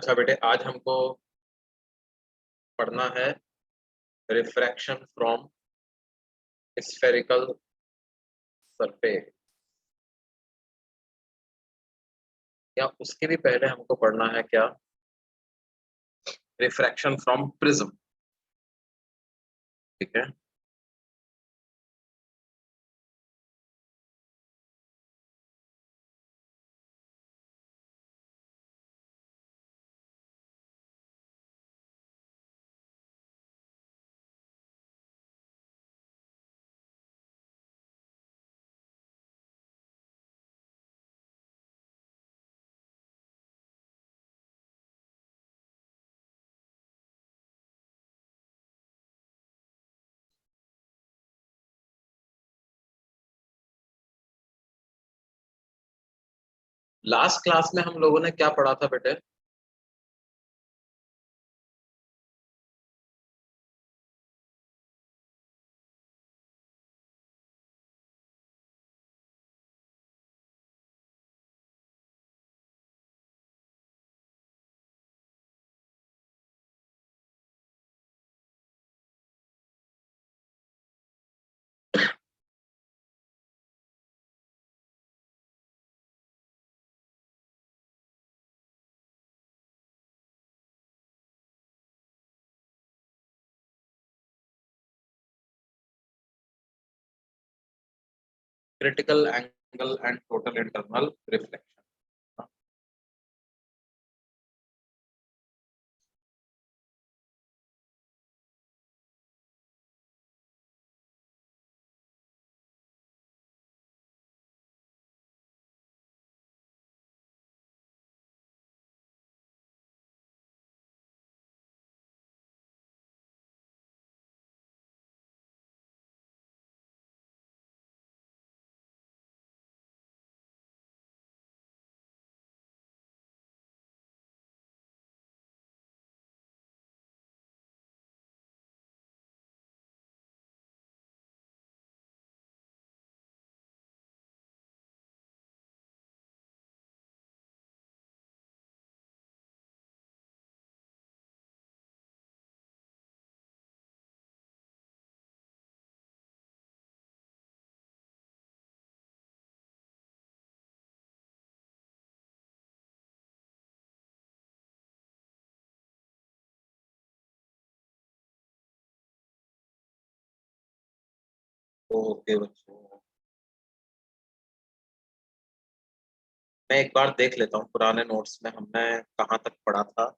अच्छा बेटे, आज हमको पढ़ना है रिफ्रैक्शन फ्रॉम स्फेरिकल सरफेस। या उसके भी पहले हमको पढ़ना है क्या? Refraction from prism. ठीक है। लास्ट क्लास में हम लोगों ने क्या पढ़ा था बेटे? Critical angle and total internal reflection. Okay बच्चों, मैं एक बार देख लेता हूँ पुराने नोट्स में हमने कहाँ तक पढ़ा था,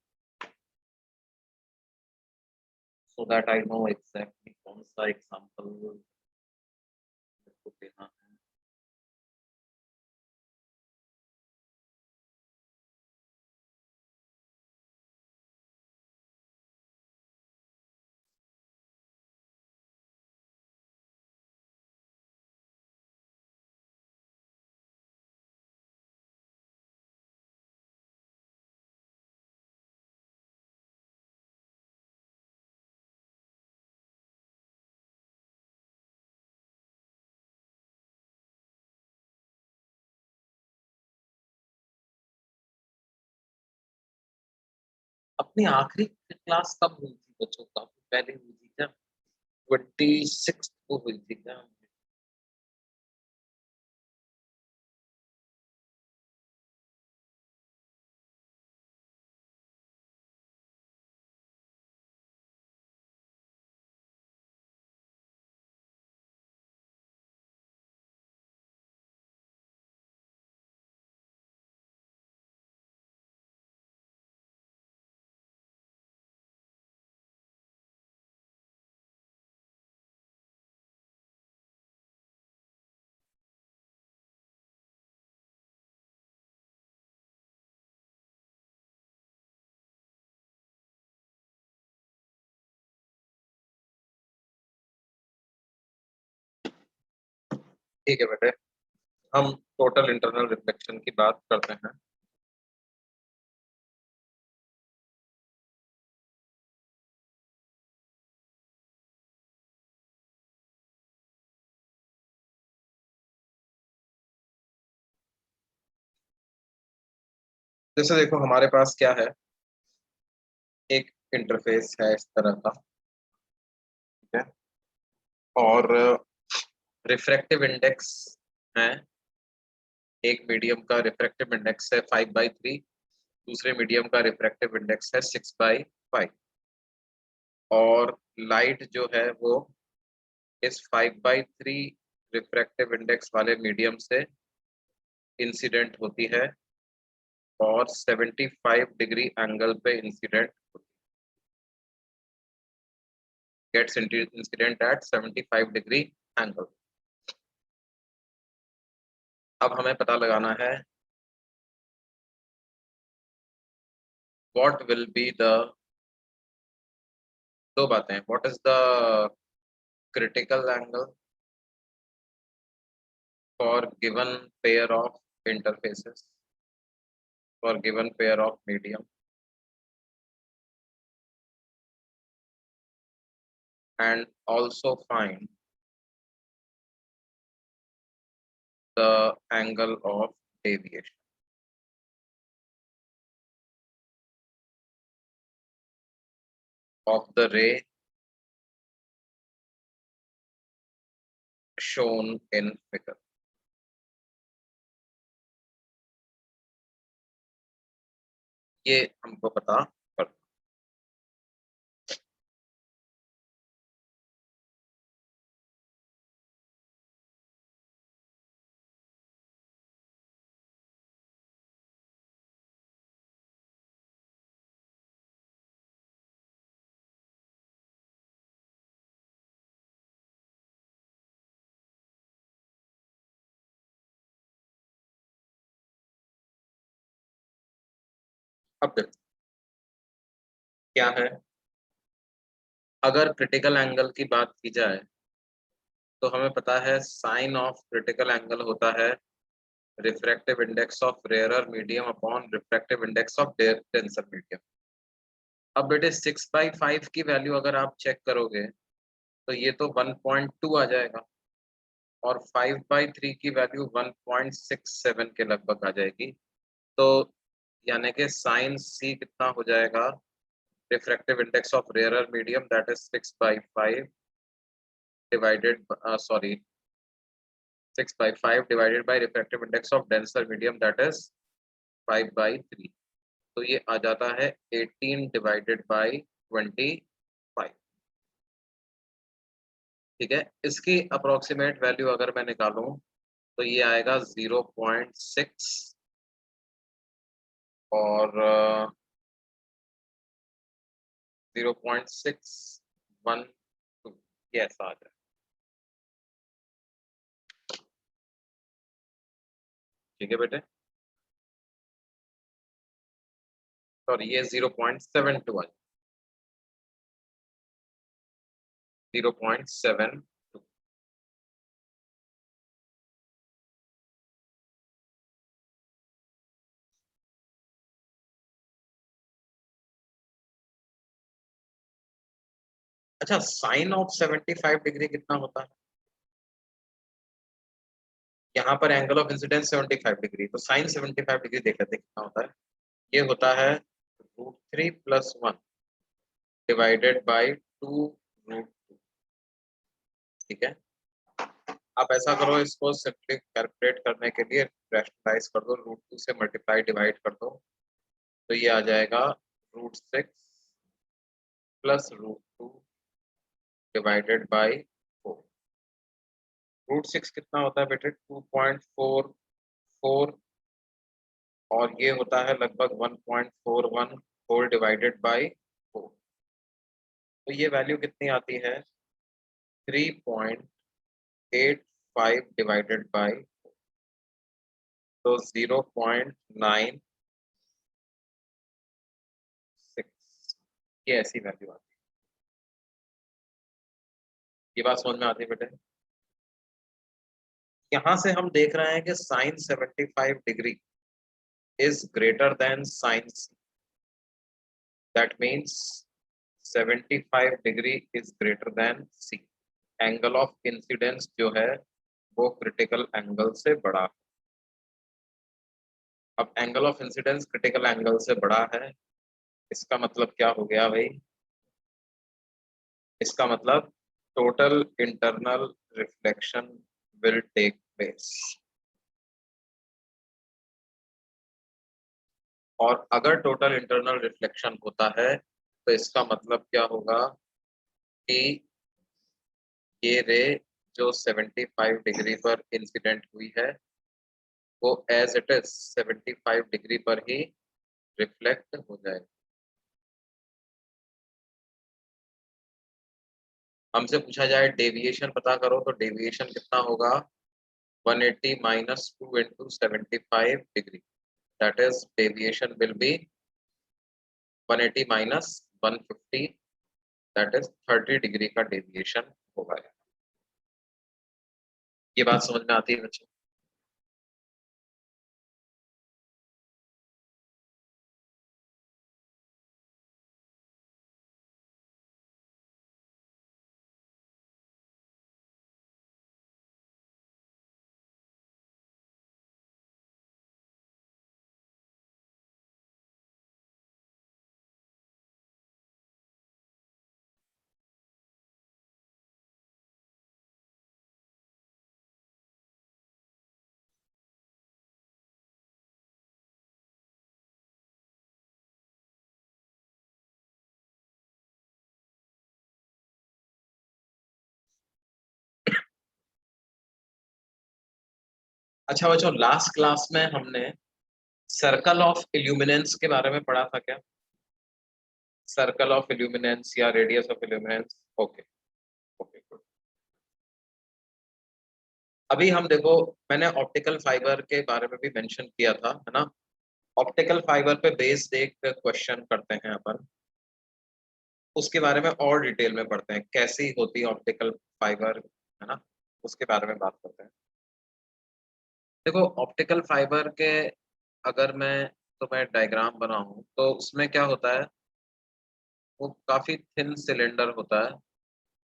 so that I know exactly कौन सा एग्जाम्पल देना है। अपनी आखिरी क्लास कब हुई थी बच्चों? काफी पहले हुई थी क्या? 26 को हुई थी क्या? ठीक है बेटे, हम टोटल इंटरनल रिफ्लेक्शन की बात करते हैं। जैसे देखो हमारे पास क्या है, एक इंटरफेस है इस तरह का, ठीक है, और रिफ्रैक्टिव इंडेक्स है, एक मीडियम का रिफ्रैक्टिव इंडेक्स है 5/3, दूसरे मीडियम का रिफ्रैक्टिव इंडेक्स है 6/5, और लाइट जो है वो इस 5/3 रिफ्रैक्टिव इंडेक्स वाले मीडियम से इंसिडेंट होती है और 75 डिग्री एंगल पे incident gets incident at 75 degree angle. अब हमें पता लगाना है व्हाट विल बी द, दो बातें, what is the critical angle for given pair of interfaces, for given pair of medium, and also find the angle of deviation of the ray shown in figure। ये हमको पता कर, अब देखो क्या है, अगर क्रिटिकल एंगल की बात की जाए तो हमें पता है साइन ऑफ क्रिटिकल एंगल होता है refractive index of rarer medium upon refractive index of denser medium. अब बेटे 6/5 की वैल्यू अगर आप चेक करोगे तो ये तो 1.2 आ जाएगा, और 5/3 की वैल्यू 1.67 के लगभग आ जाएगी। तो यानी कि साइन सी कितना हो जाएगा, refractive index of rarer medium that is 6/5 divided sorry 6/5 divided by refractive index of denser medium that is 5/3। तो ये आ जाता है 18 डिवाइडेड बाय 25। ठीक है, इसकी अप्रोक्सीमेट वैल्यू अगर मैं निकालूं तो ये आएगा 0.6 और 0.612, ये ऐसा आ जाए। ठीक है बेटे, सॉरी ये 0.72 आ जाए, 0.7। अच्छा, साइन ऑफ 75 डिग्री कितना होता है, यहाँ पर एंगल ऑफ इंसिडेंस 75 डिग्री, तो साइन 75 डिग्री देख लेते हैं कितना होता है। ये होता है √3+1 डिवाइडेड बाई 2√2। ठीक है, आप ऐसा करो, इसको सिंपली कैलकुलेट करने के लिए रैशनलाइज कर दो, √2 से मल्टीप्लाई डिवाइड कर दो, तो ये आ जाएगा √6 प्लस √2 डिवाइडेड बाई 4। √6 कितना होता है बेटे, 2.44, और ये होता है लगभग 1.41 होल डिवाइडेड बाई 4। तो ये वैल्यू कितनी आती है, 3.85 डिवाइडेड बाई, तो 0.96, ये ऐसी वैल्यू आती है। ये बात समझ में आती है बेटे, यहाँ से हम देख रहे हैं कि sine 75 degree is greater than sine C, that means 75 degree is greater than C. Angle of incidence जो है वो क्रिटिकल एंगल से बड़ा है। अब angle of incidence critical angle से बड़ा है, इसका मतलब क्या हो गया भाई? इसका मतलब total internal reflection will take place. और अगर टोटल इंटरनल रिफ्लेक्शन होता है तो इसका मतलब क्या होगा कि ये रे जो 75 डिग्री पर इंसिडेंट हुई है वो एज इट इज 75 डिग्री पर ही रिफ्लेक्ट हो जाएगी। हमसे पूछा जाए डेविएशन पता करो, तो डेविएशन कितना होगा? 180 minus 2 into 75 degree, that is deviation will be 180 minus 150, that is 30 degree का डेविएशन होगा। ये बात समझ में आती है बच्चों? अच्छा बच्चों, लास्ट क्लास में हमने सर्कल ऑफ इल्यूमिनेंस के बारे में पढ़ा था क्या? सर्कल ऑफ इल्यूमिनेंस या radius of illuminance. Okay. Okay good. अभी हम देखो, मैंने ऑप्टिकल फाइबर के बारे में भी मेंशन किया था, है ना? ऑप्टिकल फाइबर पे बेस्ड एक क्वेश्चन करते हैं अपन, उसके बारे में और डिटेल में पढ़ते हैं, कैसी होती है ऑप्टिकल फाइबर, है ना? उसके बारे में बात करते हैं। देखो ऑप्टिकल फाइबर के, अगर मैं तुम्हें डायग्राम बनाऊं तो उसमें क्या होता है, वो काफी थिन सिलेंडर होता है,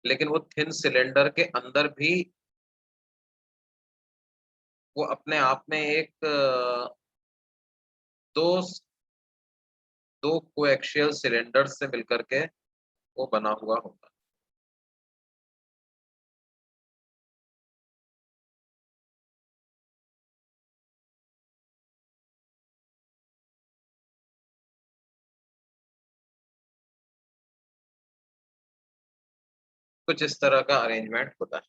लेकिन वो थिन सिलेंडर के अंदर भी वो अपने आप में एक दो दो कोएक्सियल सिलेंडर से मिलकर के वो बना हुआ होता है। कुछ इस तरह का अरेंजमेंट होता है।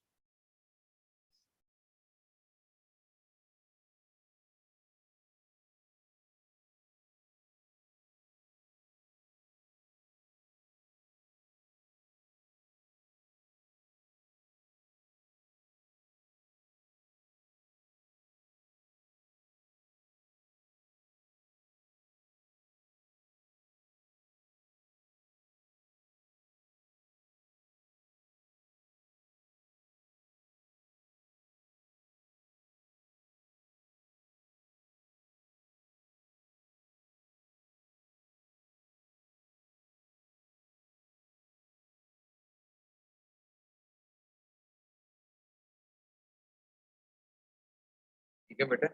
ठीक है बेटे।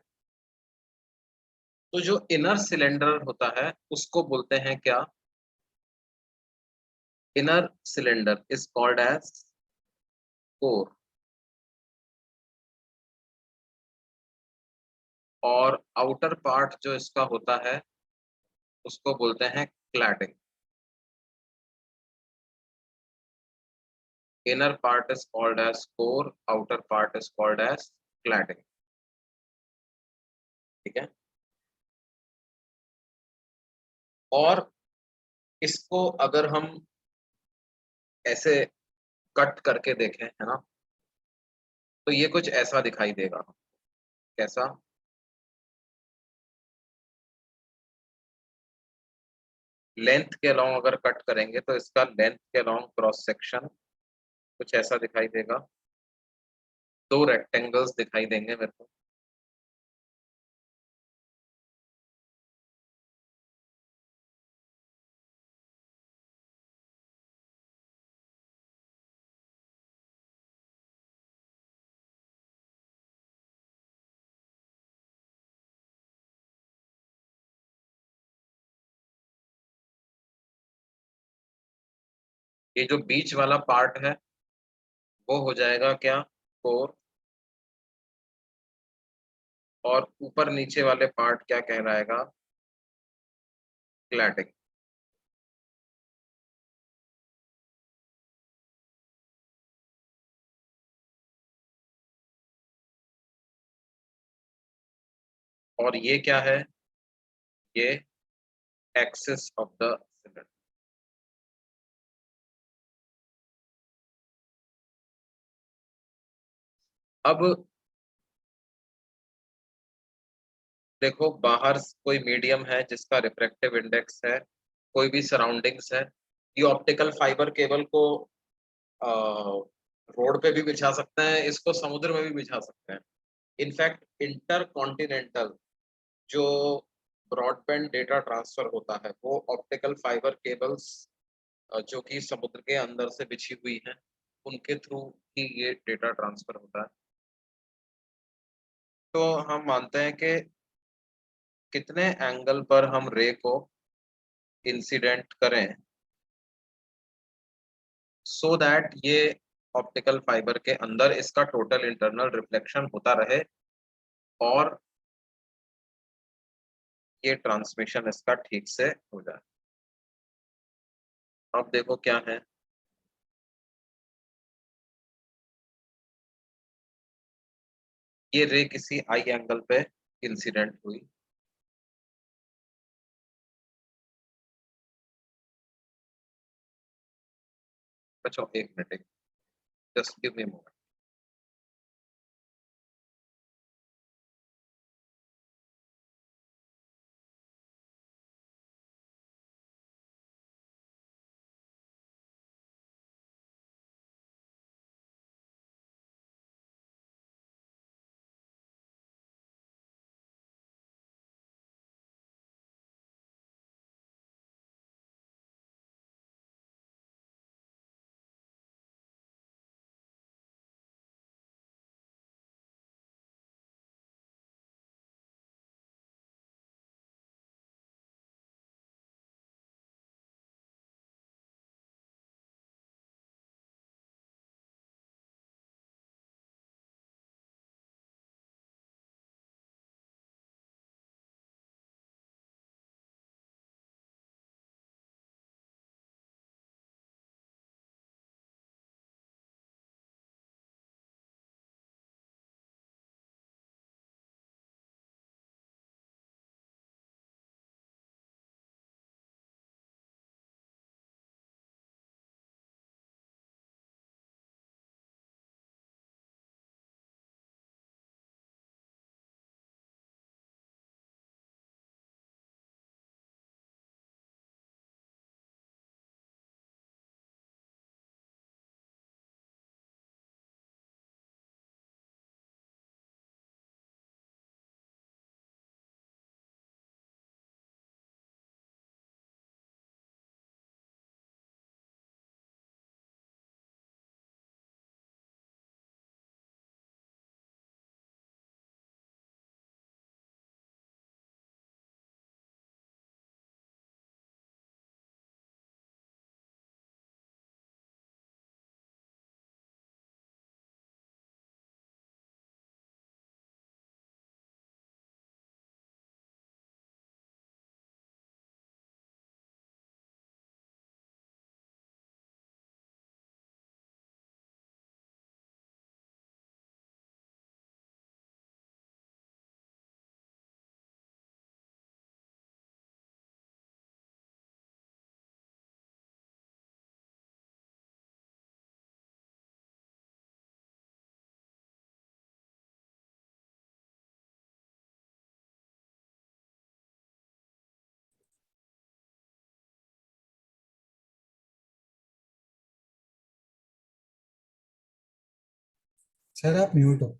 तो जो इनर सिलेंडर होता है उसको बोलते हैं क्या? Inner cylinder is called as core, और आउटर पार्ट जो इसका होता है उसको बोलते हैं cladding. Inner part is called as core, outer part is called as cladding. ठीक है। और इसको अगर हम ऐसे कट करके देखें, है ना, तो ये कुछ ऐसा दिखाई देगा। कैसा? लेंथ के अलोंग अगर कट करेंगे तो इसका लेंथ के अलोंग क्रॉस सेक्शन कुछ ऐसा दिखाई देगा। दो रेक्टेंगल्स दिखाई देंगे मेरे को। ये जो बीच वाला पार्ट है वो हो जाएगा क्या, कोर, और ऊपर नीचे वाले पार्ट क्या कहलाएगा, क्लैडिंग। और ये क्या है, ये एक्सिस ऑफ द सिलेंडर। अब देखो, बाहर कोई मीडियम है जिसका रिफ्रैक्टिव इंडेक्स है, कोई भी सराउंडिंग्स है, ये ऑप्टिकल फाइबर केबल को रोड पे भी बिछा सकते हैं, इसको समुद्र में भी बिछा सकते हैं। इनफैक्ट इंटर कॉन्टिनेंटल जो ब्रॉडबैंड डेटा ट्रांसफर होता है वो ऑप्टिकल फाइबर केबल्स जो कि समुद्र के अंदर से बिछी हुई हैं उनके थ्रू ही ये डेटा ट्रांसफर होता है। तो हम मानते हैं कि कितने एंगल पर हम रे को इंसिडेंट करें सो दैट ये ऑप्टिकल फाइबर के अंदर इसका टोटल इंटरनल रिफ्लेक्शन होता रहे और ये ट्रांसमिशन इसका ठीक से हो जाए। अब देखो क्या है, ये रे किसी आई एंगल पे इंसिडेंट हुई। अच्छा, एक minute, just give me moment. Sir आप म्यूट हो।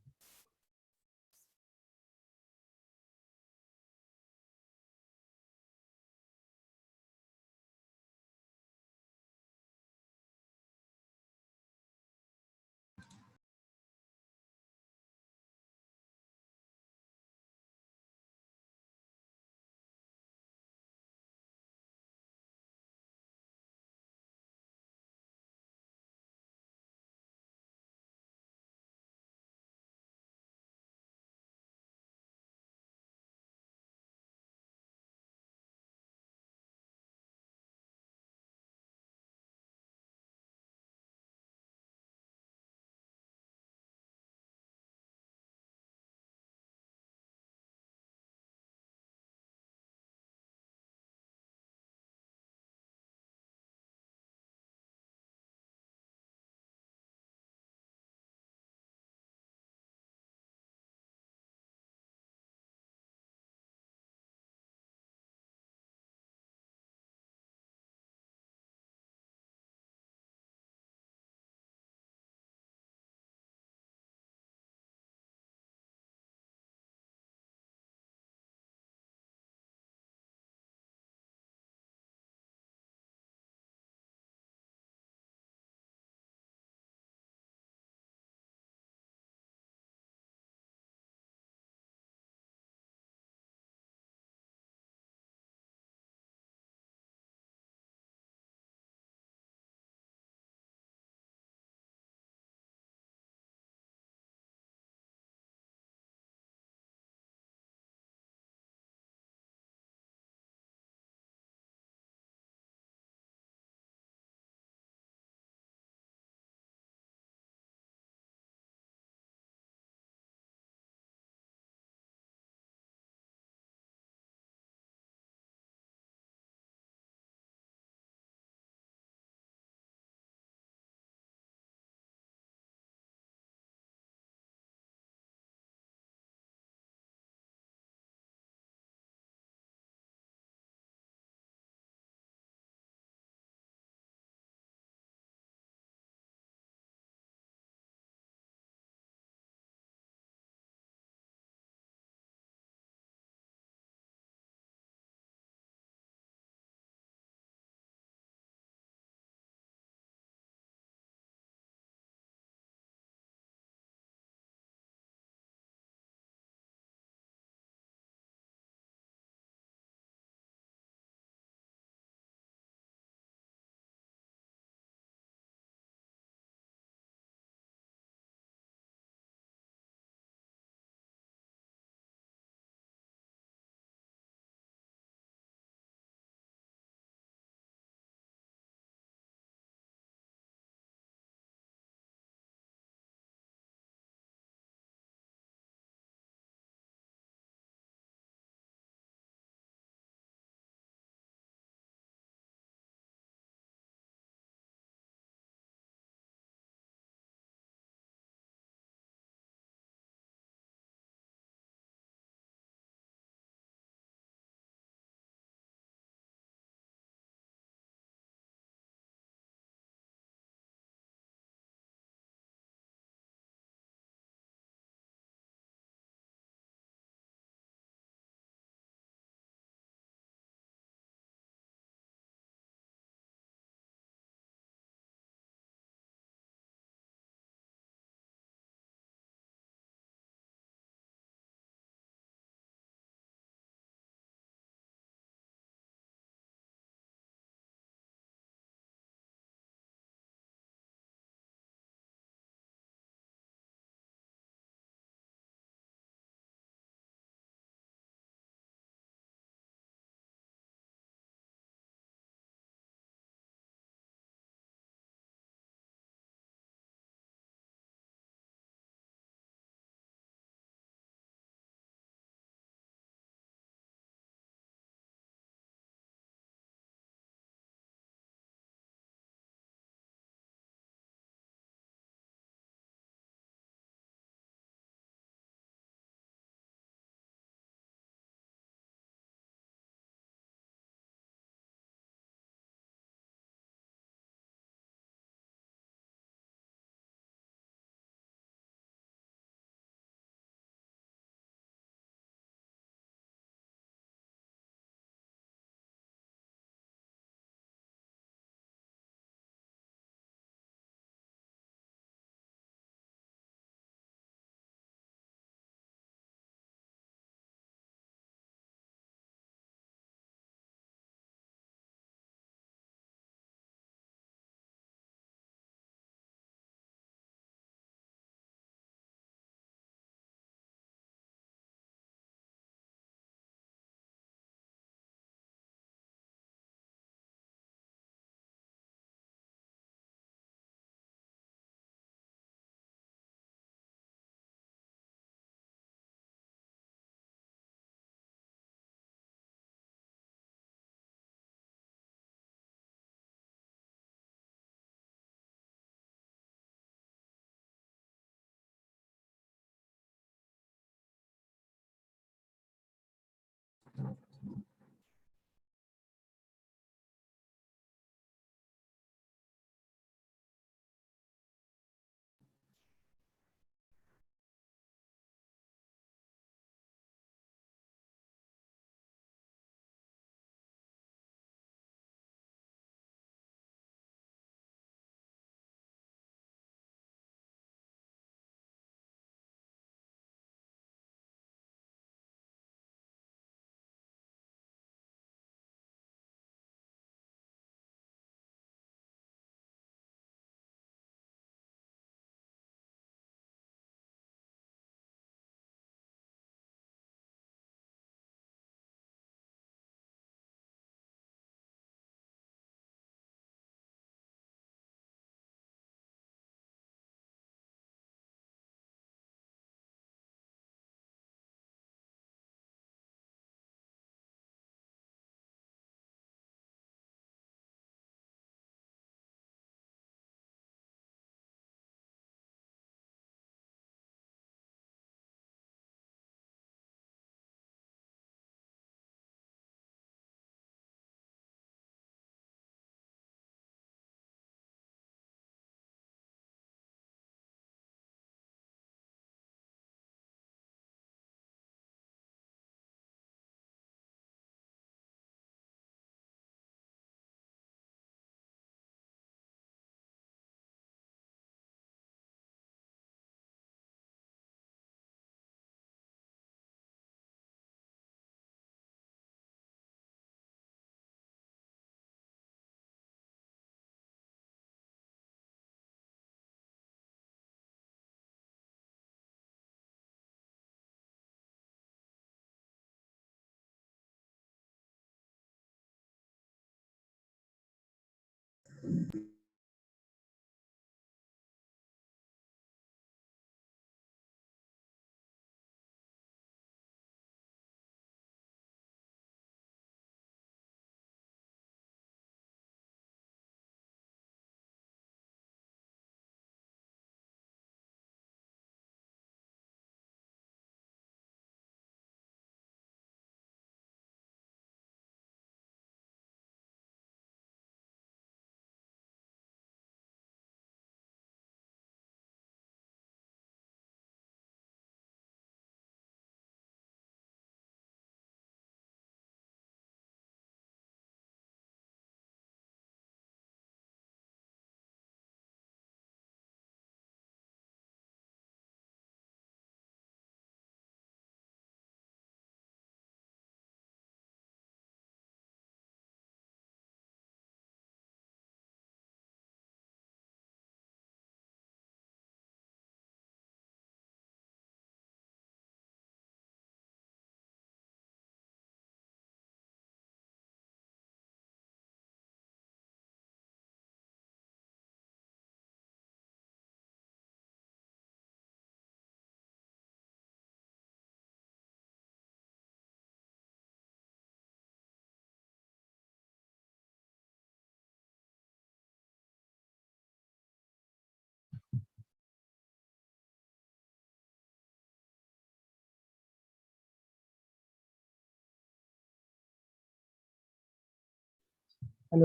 Hello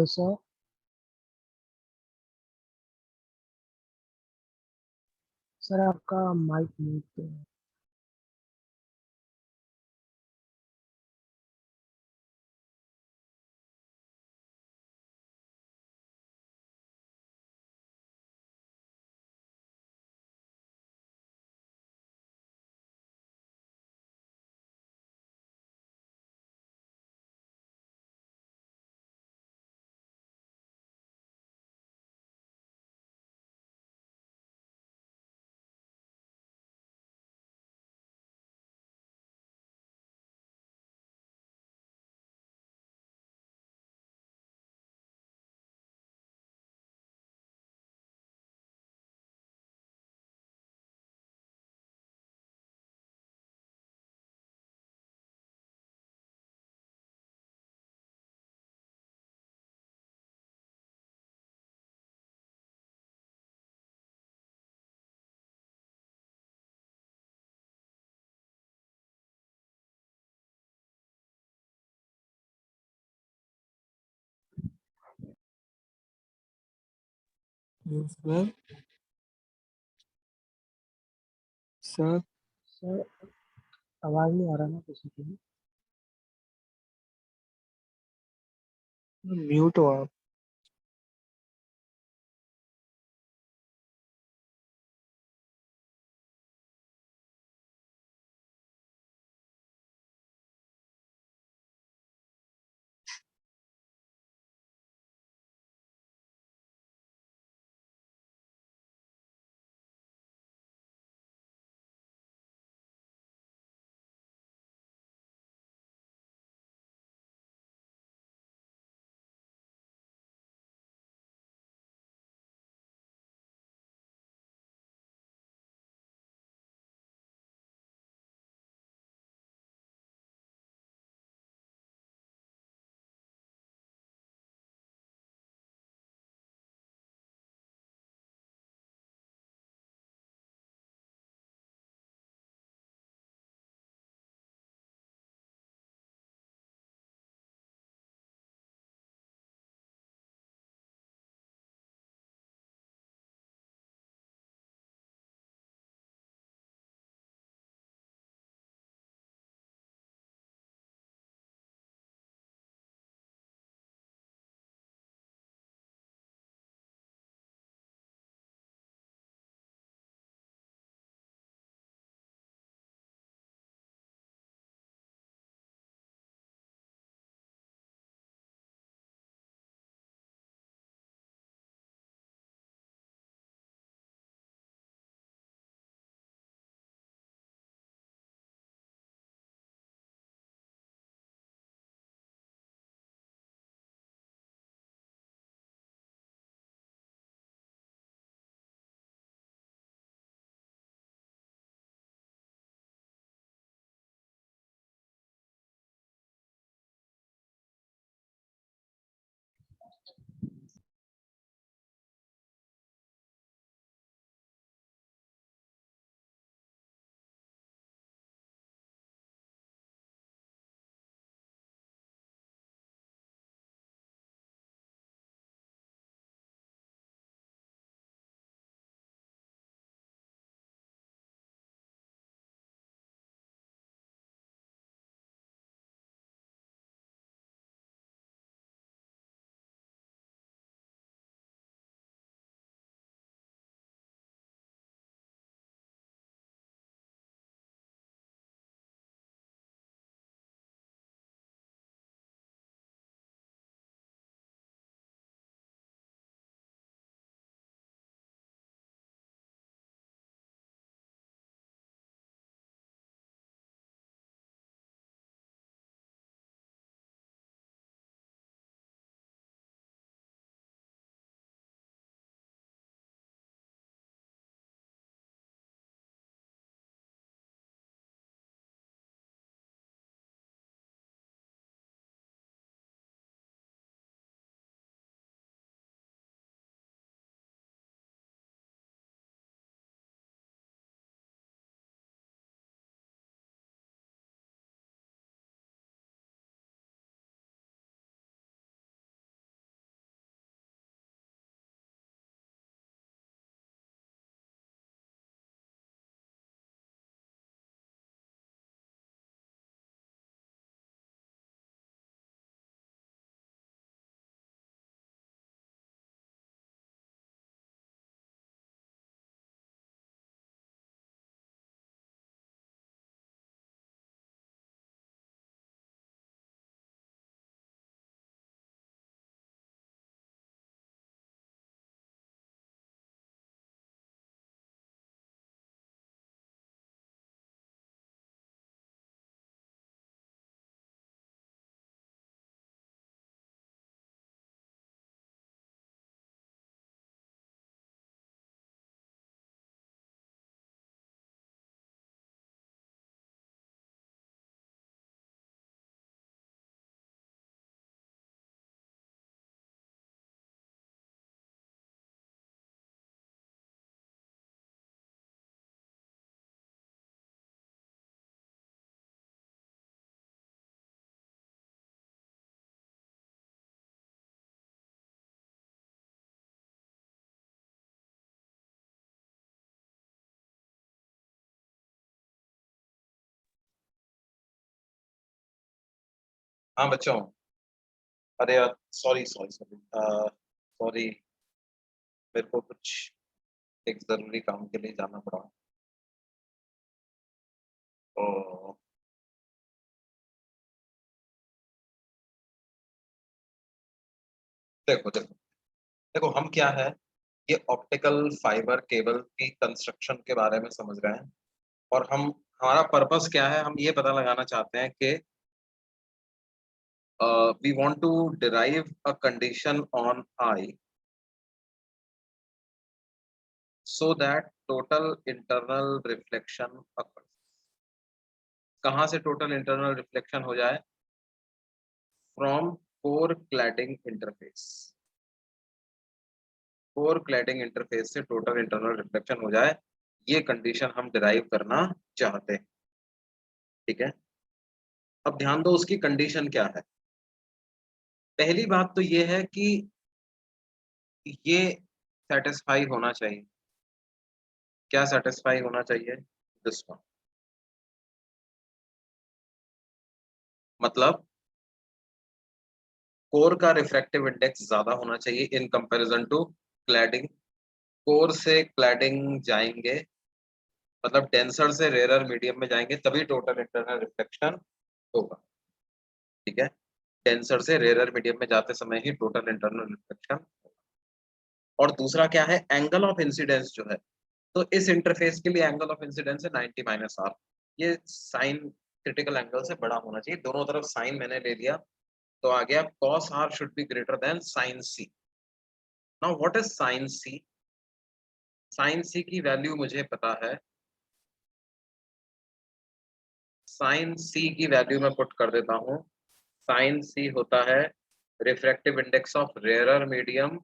sir. सर आपका माइक म्यूट पे है। सर सर सर आवाज नहीं आ रहा ना किसी की भी। म्यूट हो आप। हाँ बच्चों, अरे यार सॉरी सॉरी सॉरी सॉरी, मेरे को कुछ एक जरूरी काम के लिए जाना पड़ा। तो देखो देखो देखो, हम क्या है, ये ऑप्टिकल फाइबर केबल की कंस्ट्रक्शन के बारे में समझ रहे हैं। और हम, हमारा पर्पस क्या है, हम ये पता लगाना चाहते हैं कि we want to derive a condition on I so that total internal reflection occurs। कहाँ से टोटल इंटरनल रिफ्लेक्शन हो जाए? From core cladding interface. Core cladding interface से टोटल इंटरनल रिफ्लेक्शन हो जाए, ये कंडीशन हम डिराइव करना चाहते हैं। ठीक है, अब ध्यान दो उसकी कंडीशन क्या है। पहली बात तो ये है कि ये सेटिस्फाई होना चाहिए। क्या सेटिस्फाई होना चाहिए? This one. मतलब कोर का रिफ्रैक्टिव इंडेक्स ज्यादा होना चाहिए in comparison to cladding. Core से क्लैडिंग जाएंगे, मतलब डेंसर से रेयरर मीडियम में जाएंगे, तभी टोटल इंटरनल रिफ्लेक्शन होगा। ठीक है, डेंसर से रेयरर मीडियम में जाते समय ही टोटल इंटरनल रिफ्लेक्शन होगा। और दूसरा क्या है, एंगल ऑफ इंसिडेंस जो है, तो इस इंटरफेस के लिए एंगल ऑफ इंसिडेंस है 90 माइनस आर। ये साइन क्रिटिकल एंगल से बड़ा होना चाहिए। दोनों तरफ साइन मैंने ले लिया, तो आ गया cos r should be greater then sin c। Now what is sin c? sin c की वैल्यू मुझे पता है। sin c की वैल्यू मैं पुट कर देता हूँ। sin c होता है refractive index of rarer medium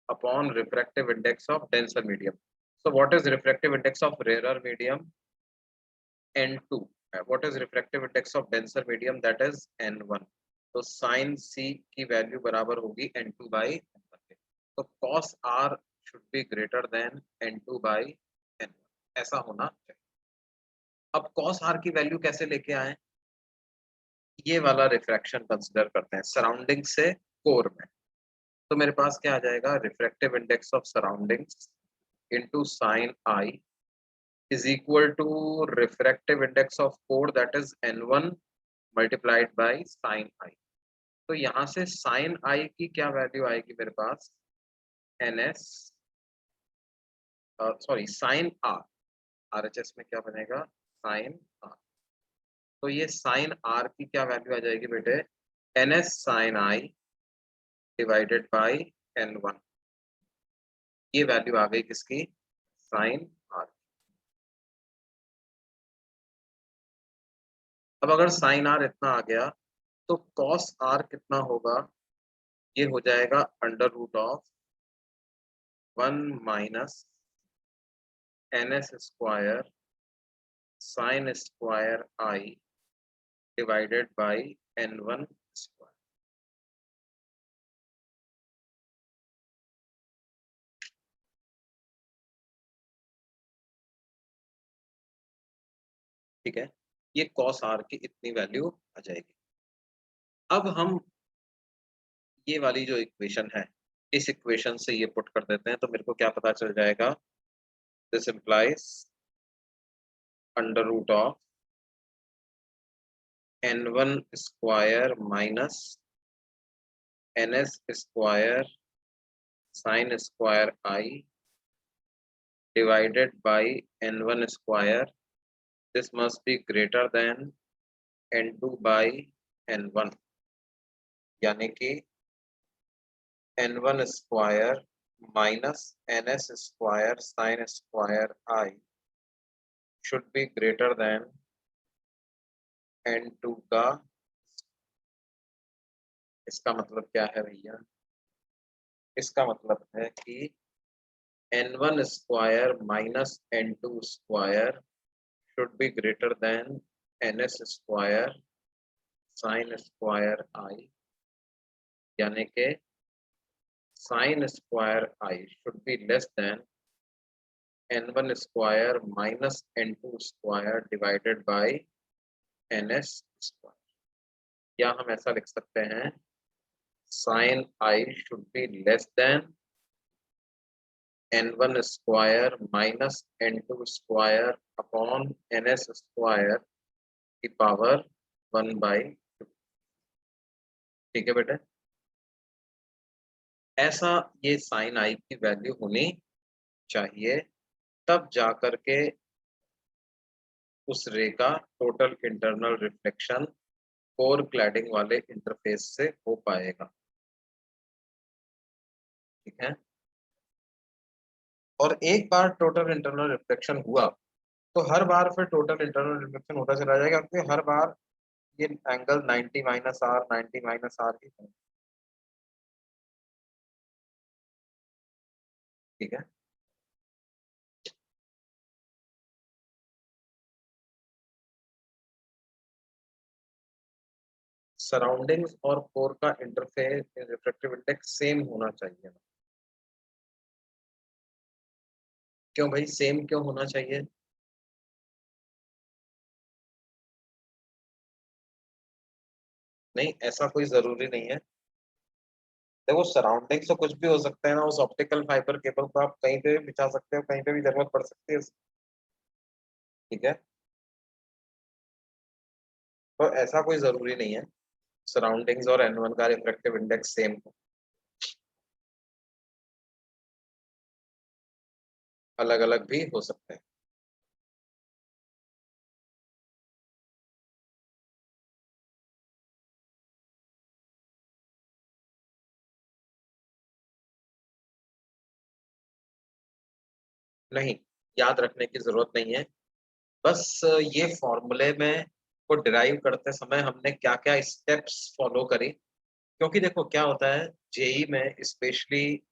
upon refractive index of denser medium. So what is refractive index of rarer medium? N2. What is refractive index of denser medium? That is N1. तो sin C की value बराबर होगी N2 by N1 के। तो cos R should be greater than N2 by N1, ऐसा होना चाहिए। अब cos R की वैल्यू कैसे लेके आए? ये वाला रिफ्रैक्शन कंसिडर करते हैं सराउंडिंग से कोर में। तो मेरे पास क्या आ जाएगा, refractive index of surroundings into sin I is equal to refractive index of core, that is n1 multiplied by sin I। तो यहाँ से sin I की क्या वैल्यू आएगी मेरे पास, ns sorry sin R, RHS में क्या बनेगा, sin R। तो ये sin R की क्या वैल्यू आ जाएगी बेटे, ns sin I divided by n1। ये वैल्यू आ गई किसकी, sin R। अब अगर sin R इतना आ गया तो cos R कितना होगा, ये हो जाएगा under root of 1 minus ns square sine square I divided by n1 square. ठीक है, ये cos R की इतनी वैल्यू आ जाएगी। अब हम ये वाली जो इक्वेशन है, इस इक्वेशन से ये पुट कर देते हैं, तो मेरे को क्या पता चल जाएगा, this implies under root of n1 square minus ns square sine square I divided by n1 square, this must be greater than n2 by n1, यानी कि n1 square minus ns square sin square I should be greater than n2 का। इसका मतलब क्या है भैया, इसका मतलब है कि n1 square minus n2 square should be greater than ns square sin square I, यानी कि sin square I should be less than n1 square minus n2 square divided by ns square। या हम ऐसा लिख सकते हैं sin I should be less than n1 square minus n2 square upon ns square की power 1/2। ठीक है बेटे, ऐसा ये sin I की वैल्यू होनी चाहिए, तब जाकर के उस रे का total internal reflection core cladding वाले इंटरफेस से हो पाएगा। ठीक है, और एक बार टोटल इंटरनल रिफ्लेक्शन हुआ तो हर बार फिर टोटल इंटरनल रिफ्लेक्शन होता चला जाएगा, क्योंकि हर बार ये angle 90 minus R 90 minus R ही है। ठीक है, सराउंडिंग्स और कोर का इंटरफेस रिफ्रैक्टिव इंडेक्स सेम होना चाहिए। क्यों भाई, सेम क्यों होना चाहिए? नहीं, ऐसा कोई जरूरी नहीं है। देखो, सराउंडिंग्स तो कुछ भी हो सकता है ना, उस ऑप्टिकल फाइबर केबल को आप कहीं पे भी बिछा सकते हो, कहीं पे भी जरूरत पड़ सकती है। ठीक है, तो ऐसा कोई जरूरी नहीं है सराउंडिंग्स और n1 का रिफ्रैक्टिव इंडेक्स सेम हो, अलग अलग भी हो सकते हैं। नहीं, याद रखने की जरूरत नहीं है। बस ये फॉर्मूले में को डिराइव करते समय हमने क्या क्या स्टेप्स फॉलो करी, क्योंकि देखो क्या होता है जेई में, स्पेशली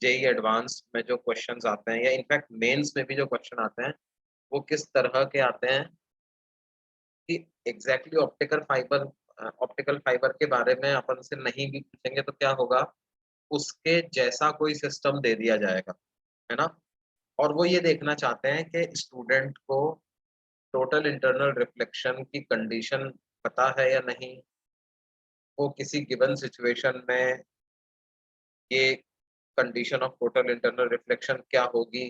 जेई एडवांस में जो क्वेश्चंस आते हैं, या इनफैक्ट मेंस में भी जो क्वेश्चन आते हैं, वो किस तरह के आते हैं कि एग्जैक्टली ऑप्टिकल फाइबर के बारे में अपन से नहीं भी पूछेंगे तो क्या होगा, उसके जैसा कोई सिस्टम दे दिया जाएगा, है ना। और वो ये देखना चाहते हैं कि स्टूडेंट को टोटल इंटरनल रिफ्लेक्शन की कंडीशन पता है या नहीं, वो किसी गिवन सिचुएशन में ये condition of total internal reflection क्या होगी,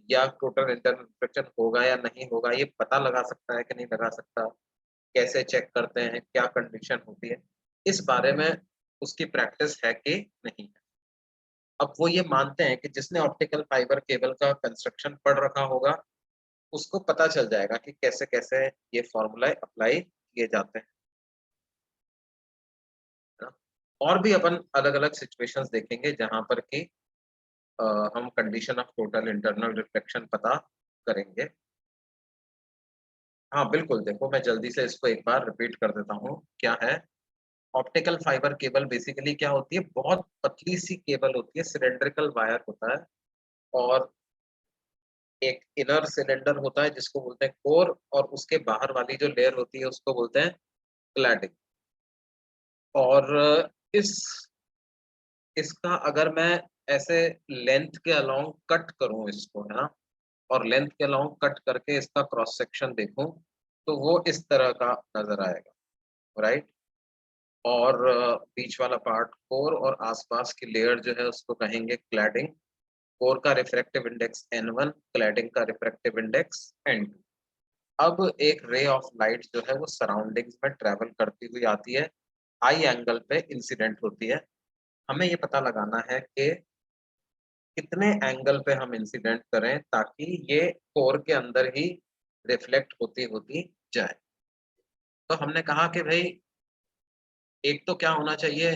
या टोटल इंटरनल रिफ्लेक्शन होगा या नहीं होगा, ये पता लगा सकता है कि नहीं लगा सकता, कैसे चेक करते हैं, क्या कंडीशन होती है, इस बारे में उसकी प्रैक्टिस है कि नहीं है। अब वो ये मानते हैं कि जिसने ऑप्टिकल फाइबर केबल का कंस्ट्रक्शन पढ़ रखा होगा, उसको पता चल जाएगा कि कैसे कैसे ये फॉर्मूला अप्लाई किए जाते हैं, है ना? और भी अपन अलग अलग सिचुएशंस देखेंगे जहां पर कि हम condition of total internal reflection पता करेंगे। हाँ बिल्कुल, देखो मैं जल्दी से इसको एक बार रिपीट कर देता हूँ क्या है। ऑप्टिकल फाइबर केबल बेसिकली क्या होती है, बहुत पतली सी केबल होती है, सिलेंड्रिकल वायर होता है, और एक इनर सिलेंडर होता है जिसको बोलते हैं कोर, और उसके बाहर वाली जो लेयर होती है उसको बोलते हैं क्लैडिंग। और इस इसका अगर मैं ऐसे लेंथ के अलोंग कट करूं इसको, है ना, और लेंथ के अलोंग कट करके इसका क्रॉस सेक्शन देखूं, तो वो इस तरह का नजर आएगा, राइट। और बीच वाला पार्ट कोर, और आसपास की लेयर जो है उसको कहेंगे क्लैडिंग। कोर का रिफ्रैक्टिव इंडेक्स n1, क्लैडिंग का रिफ्रैक्टिव इंडेक्स n2। अब एक रे ऑफ लाइट जो है वो सराउंडिंग्स में ट्रेवल करती हुई आती है, आई एंगल पे इंसिडेंट होती है। हमें ये पता लगाना है कि कितने एंगल पे हम इंसिडेंट करें ताकि ये कोर के अंदर ही रिफ्लेक्ट होती होती जाए। तो हमने कहा कि भाई एक तो क्या होना चाहिए,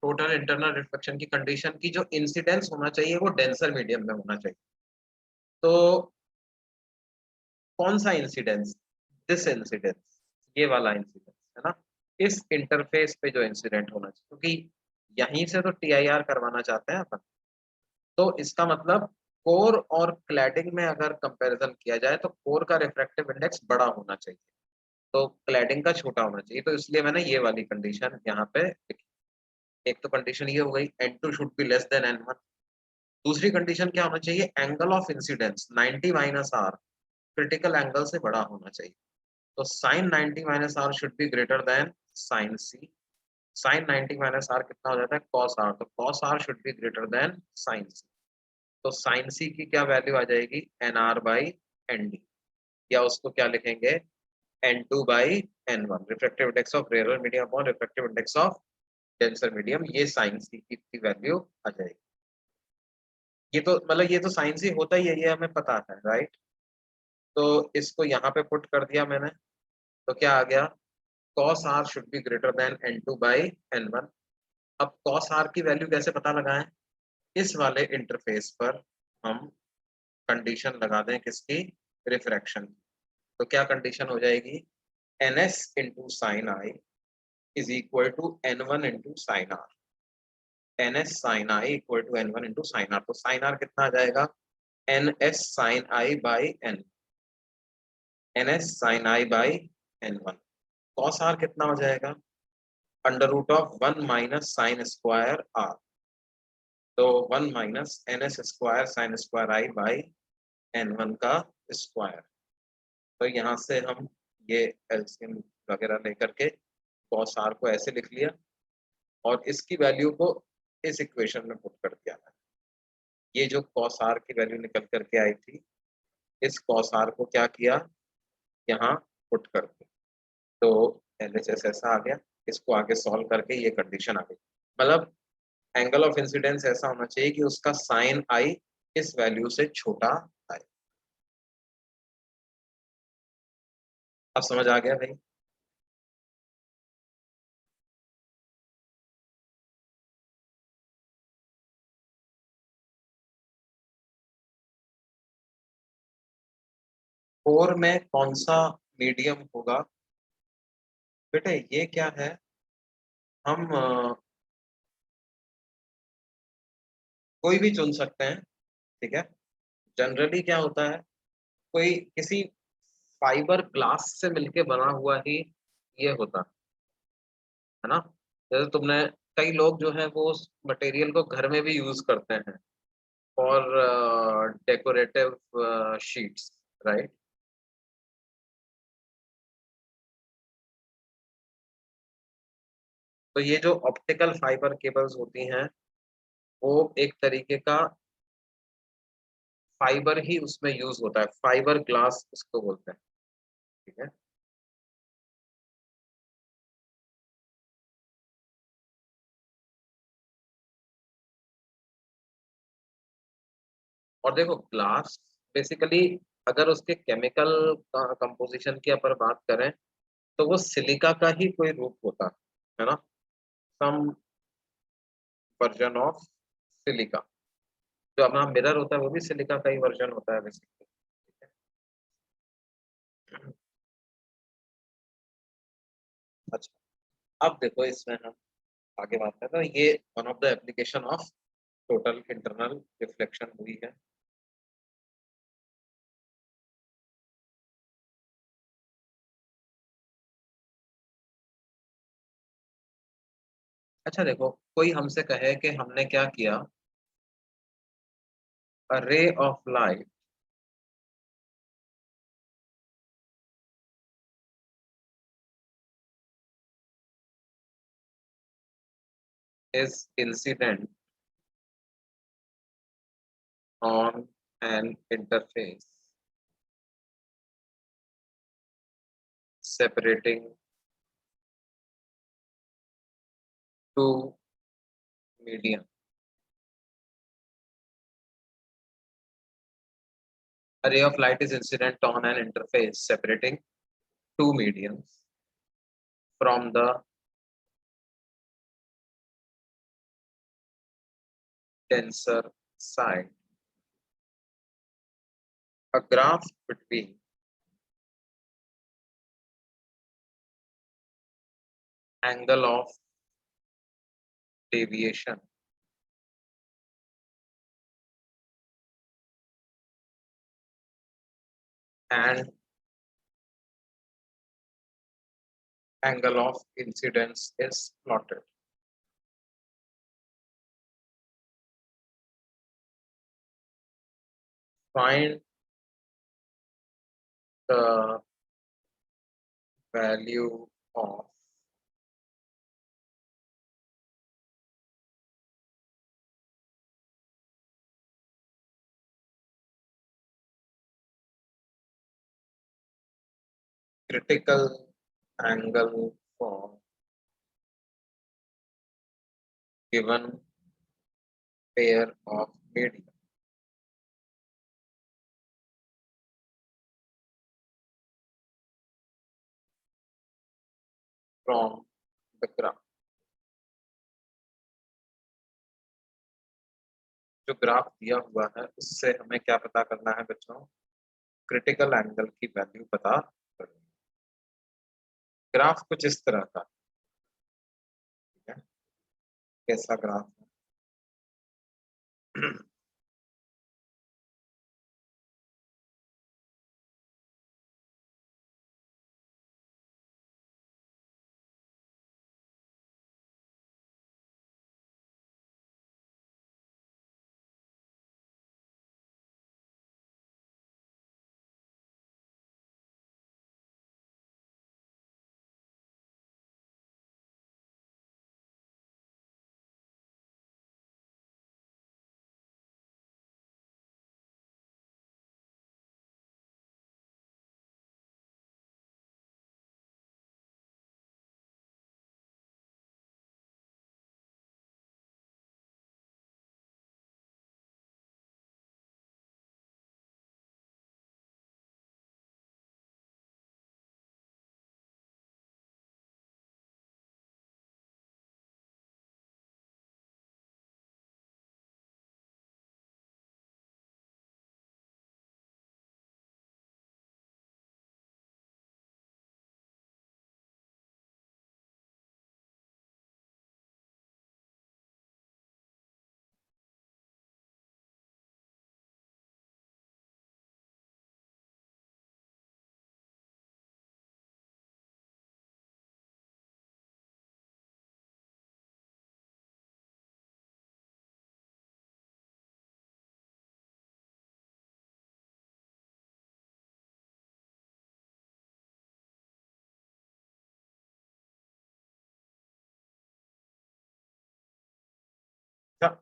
टोटल इंटरनल रिफ्लेक्शन की कंडीशन की जो इंसिडेंस होना चाहिए वो डेंसर मीडियम में होना चाहिए। तो कौन सा इंसिडेंस, दिस इंसिडेंस, ये वाला इंसिडेंस, है ना, इस इंटरफेस पे जो इंसिडेंट होना चाहिए, क्योंकि यहीं से तो टीआईआर करवाना चाहते हैं अपन। तो इसका मतलब कोर और क्लैडिंग में अगर कंपैरिजन किया जाए तो कोर का रिफ्रैक्टिव इंडेक्स बड़ा होना चाहिए, तो क्लैडिंग का छोटा होना चाहिए। तो इसलिए मैंने ये वाली कंडीशन यहाँ पे लिखी। एक तो कंडीशन ये हो गई n2 should be less than n1। दूसरी कंडीशन क्या होना चाहिए, angle of incidence 90 minus R critical angle से बड़ा होना चाहिए। तो sine 90 minus R should be greater than sine C, sine 90 minus R कितना हो जाता है कॉस आर, तो cos R should be greater than sine C. तो साइन सी की क्या वैल्यू आ जाएगी N R by N D, या उसको क्या लिखेंगे N2 by N1, refractive index of rare medium upon refractive index of denser medium, ये साइन सी की वैल्यू आ जाएगी। ये तो मतलब ये तो साइन सी होता ही है, ये हमें पता है राइट। तो इसको यहाँ पे पुट कर दिया मैंने, तो क्या आ गया cos r should be greater then N2 by N1। अब cos r की वैल्यू कैसे पता लगाएं, इस वाले इंटरफेस पर हम कंडीशन लगा दें किसकी, रिफ्रैक्शन। तो क्या कंडीशन हो जाएगी ns into sine I is equal to n1 into sine R, ns sine I equal to n1 into sine R. तो साइन आर कितना आ जाएगा ns sine I by n, ns sine I by n1। cos r कितना हो जाएगा under root of 1 minus sine square R, तो 1 minus ns square sine square I by n1 का square. तो यहाँ से हम ये एलसीएम वगैरह लेकर के cos r को ऐसे लिख लिया और इसकी वैल्यू को इस इक्वेशन में पुट कर दिया। ये जो cos r की वैल्यू निकल करके आई थी, इस cos r को क्या किया यहाँ पुट कर दिया, तो LHS ऐसा आ गया। इसको आगे सॉल्व करके ये कंडीशन आ गई, मतलब एंगल ऑफ इंसिडेंस ऐसा होना चाहिए कि उसका साइन आई इस वैल्यू से छोटा आए। अब समझ आ गया भाई। फोर में कौन सा मीडियम होगा बेटे, ये क्या है, हम कोई भी चुन सकते हैं, ठीक है। जनरली क्या होता है, कोई किसी फाइबर ग्लास से मिलके बना हुआ ही ये होता है ना। जैसे तुमने, कई लोग जो है वो उस मटेरियल को घर में भी यूज करते हैं फॉर डेकोरेटिव शीट्स, राइट। तो ये जो ऑप्टिकल फाइबर केबल्स होती हैं वो एक तरीके का फाइबर ही उसमें यूज होता है, फाइबर ग्लास उसको बोलते हैं, ठीक है। और देखो ग्लास बेसिकली अगर उसके केमिकल कंपोजिशन की अपर बात करें तो वो सिलिका का ही कोई रूप होता है ना, सम वर्जन ऑफ सिलिका। जो अपना मिरर होता है वो भी सिलिका का ही वर्जन होता है बेसिकली। अच्छा, अब देखो इसमें हम आगे बात करें तो ये one of the application of total internal reflection हुई है। अच्छा देखो, कोई हमसे कहे कि हमने क्या किया, a ray of light is incident on an interface separating two medium. A ray of light is incident on an interface separating two mediums from the denser side. A graph between angle of deviation and angle of incidence is plotted. Find the value of critical angle for given pair of medium. From the graph. जो graph दिया हुआ है उससे हमें क्या पता करना है बच्चों? क्रिटिकल एंगल की वैल्यू पता करनी है। ग्राफ कुछ इस तरह का, ठीक है? कैसा ग्राफ है?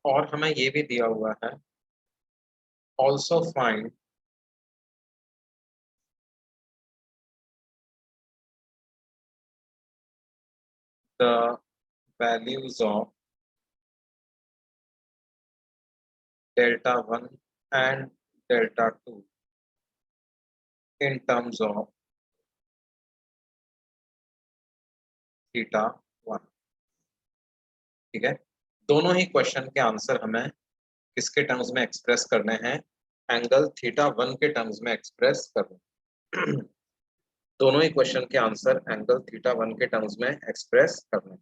और हमें ये भी दिया हुआ है, also find the values of delta 1 and delta 2 in terms of theta 1। ठीक है, दोनों ही क्वेश्चन के आंसर हमें किसके टर्म्स में एक्सप्रेस करने हैं? एंगल थीटा 1 के टर्म्स में एक्सप्रेस करने। दोनों ही क्वेश्चन के आंसर एंगल थीटा 1 के टर्म्स में एक्सप्रेस करने।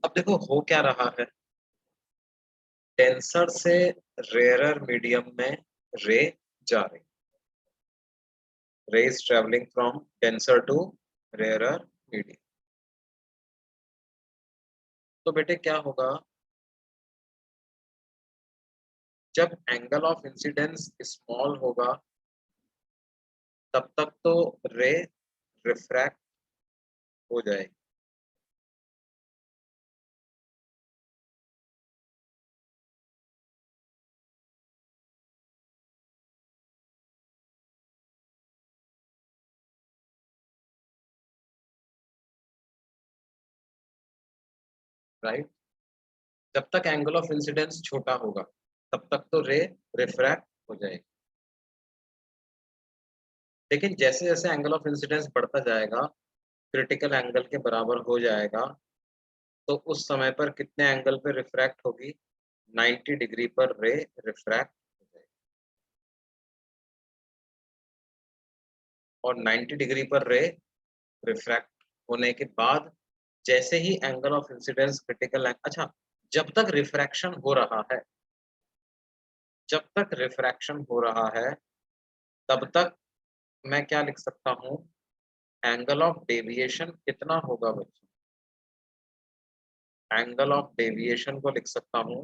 अब देखो हो क्या रहा है, डेंसर से रेयरर मीडियम में रे जा रही, ray is travelling from denser to rarer medium. तो बेटे क्या होगा, जब एंगल ऑफ इंसिडेंस स्मॉल होगा तब तक तो रे रिफ्रैक्ट हो जाएगी, राइट? जब तक एंगल ऑफ इंसिडेंस छोटा होगा तब तक तो रे रिफ्रैक्ट हो जाएगी, लेकिन जैसे जैसे एंगल ऑफ इंसिडेंस बढ़ता जाएगा, क्रिटिकल एंगल के बराबर हो जाएगा, तो उस समय पर कितने एंगल पे रिफ्रैक्ट होगी? 90 डिग्री पर रे रिफ्रैक्ट हो जाएगी। और 90 डिग्री पर रे रिफ्रैक्ट होने के बाद जैसे ही एंगल ऑफ इंसिडेंस क्रिटिकल, अच्छा, जब तक रिफ्रैक्शन हो रहा है, जब तक रिफ्रैक्शन हो रहा है तब तक मैं क्या लिख सकता हूँ, एंगल ऑफ डेविएशन कितना होगा बच्चों, एंगल ऑफ डेविएशन को लिख सकता हूँ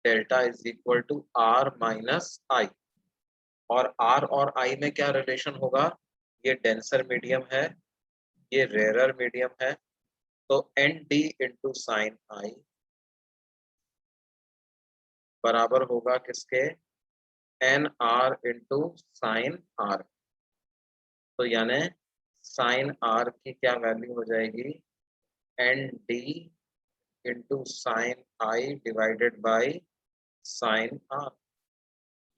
delta is equal to R minus I. और आर और आई में क्या रिलेशन होगा, ये डेंसर मीडियम है, ये रेयरर मीडियम है, तो N D into sine I बराबर होगा किसके, N R into sine R. तो यानी साइन आर की क्या वैल्यू हो जाएगी, N D into sine I divided by sine R,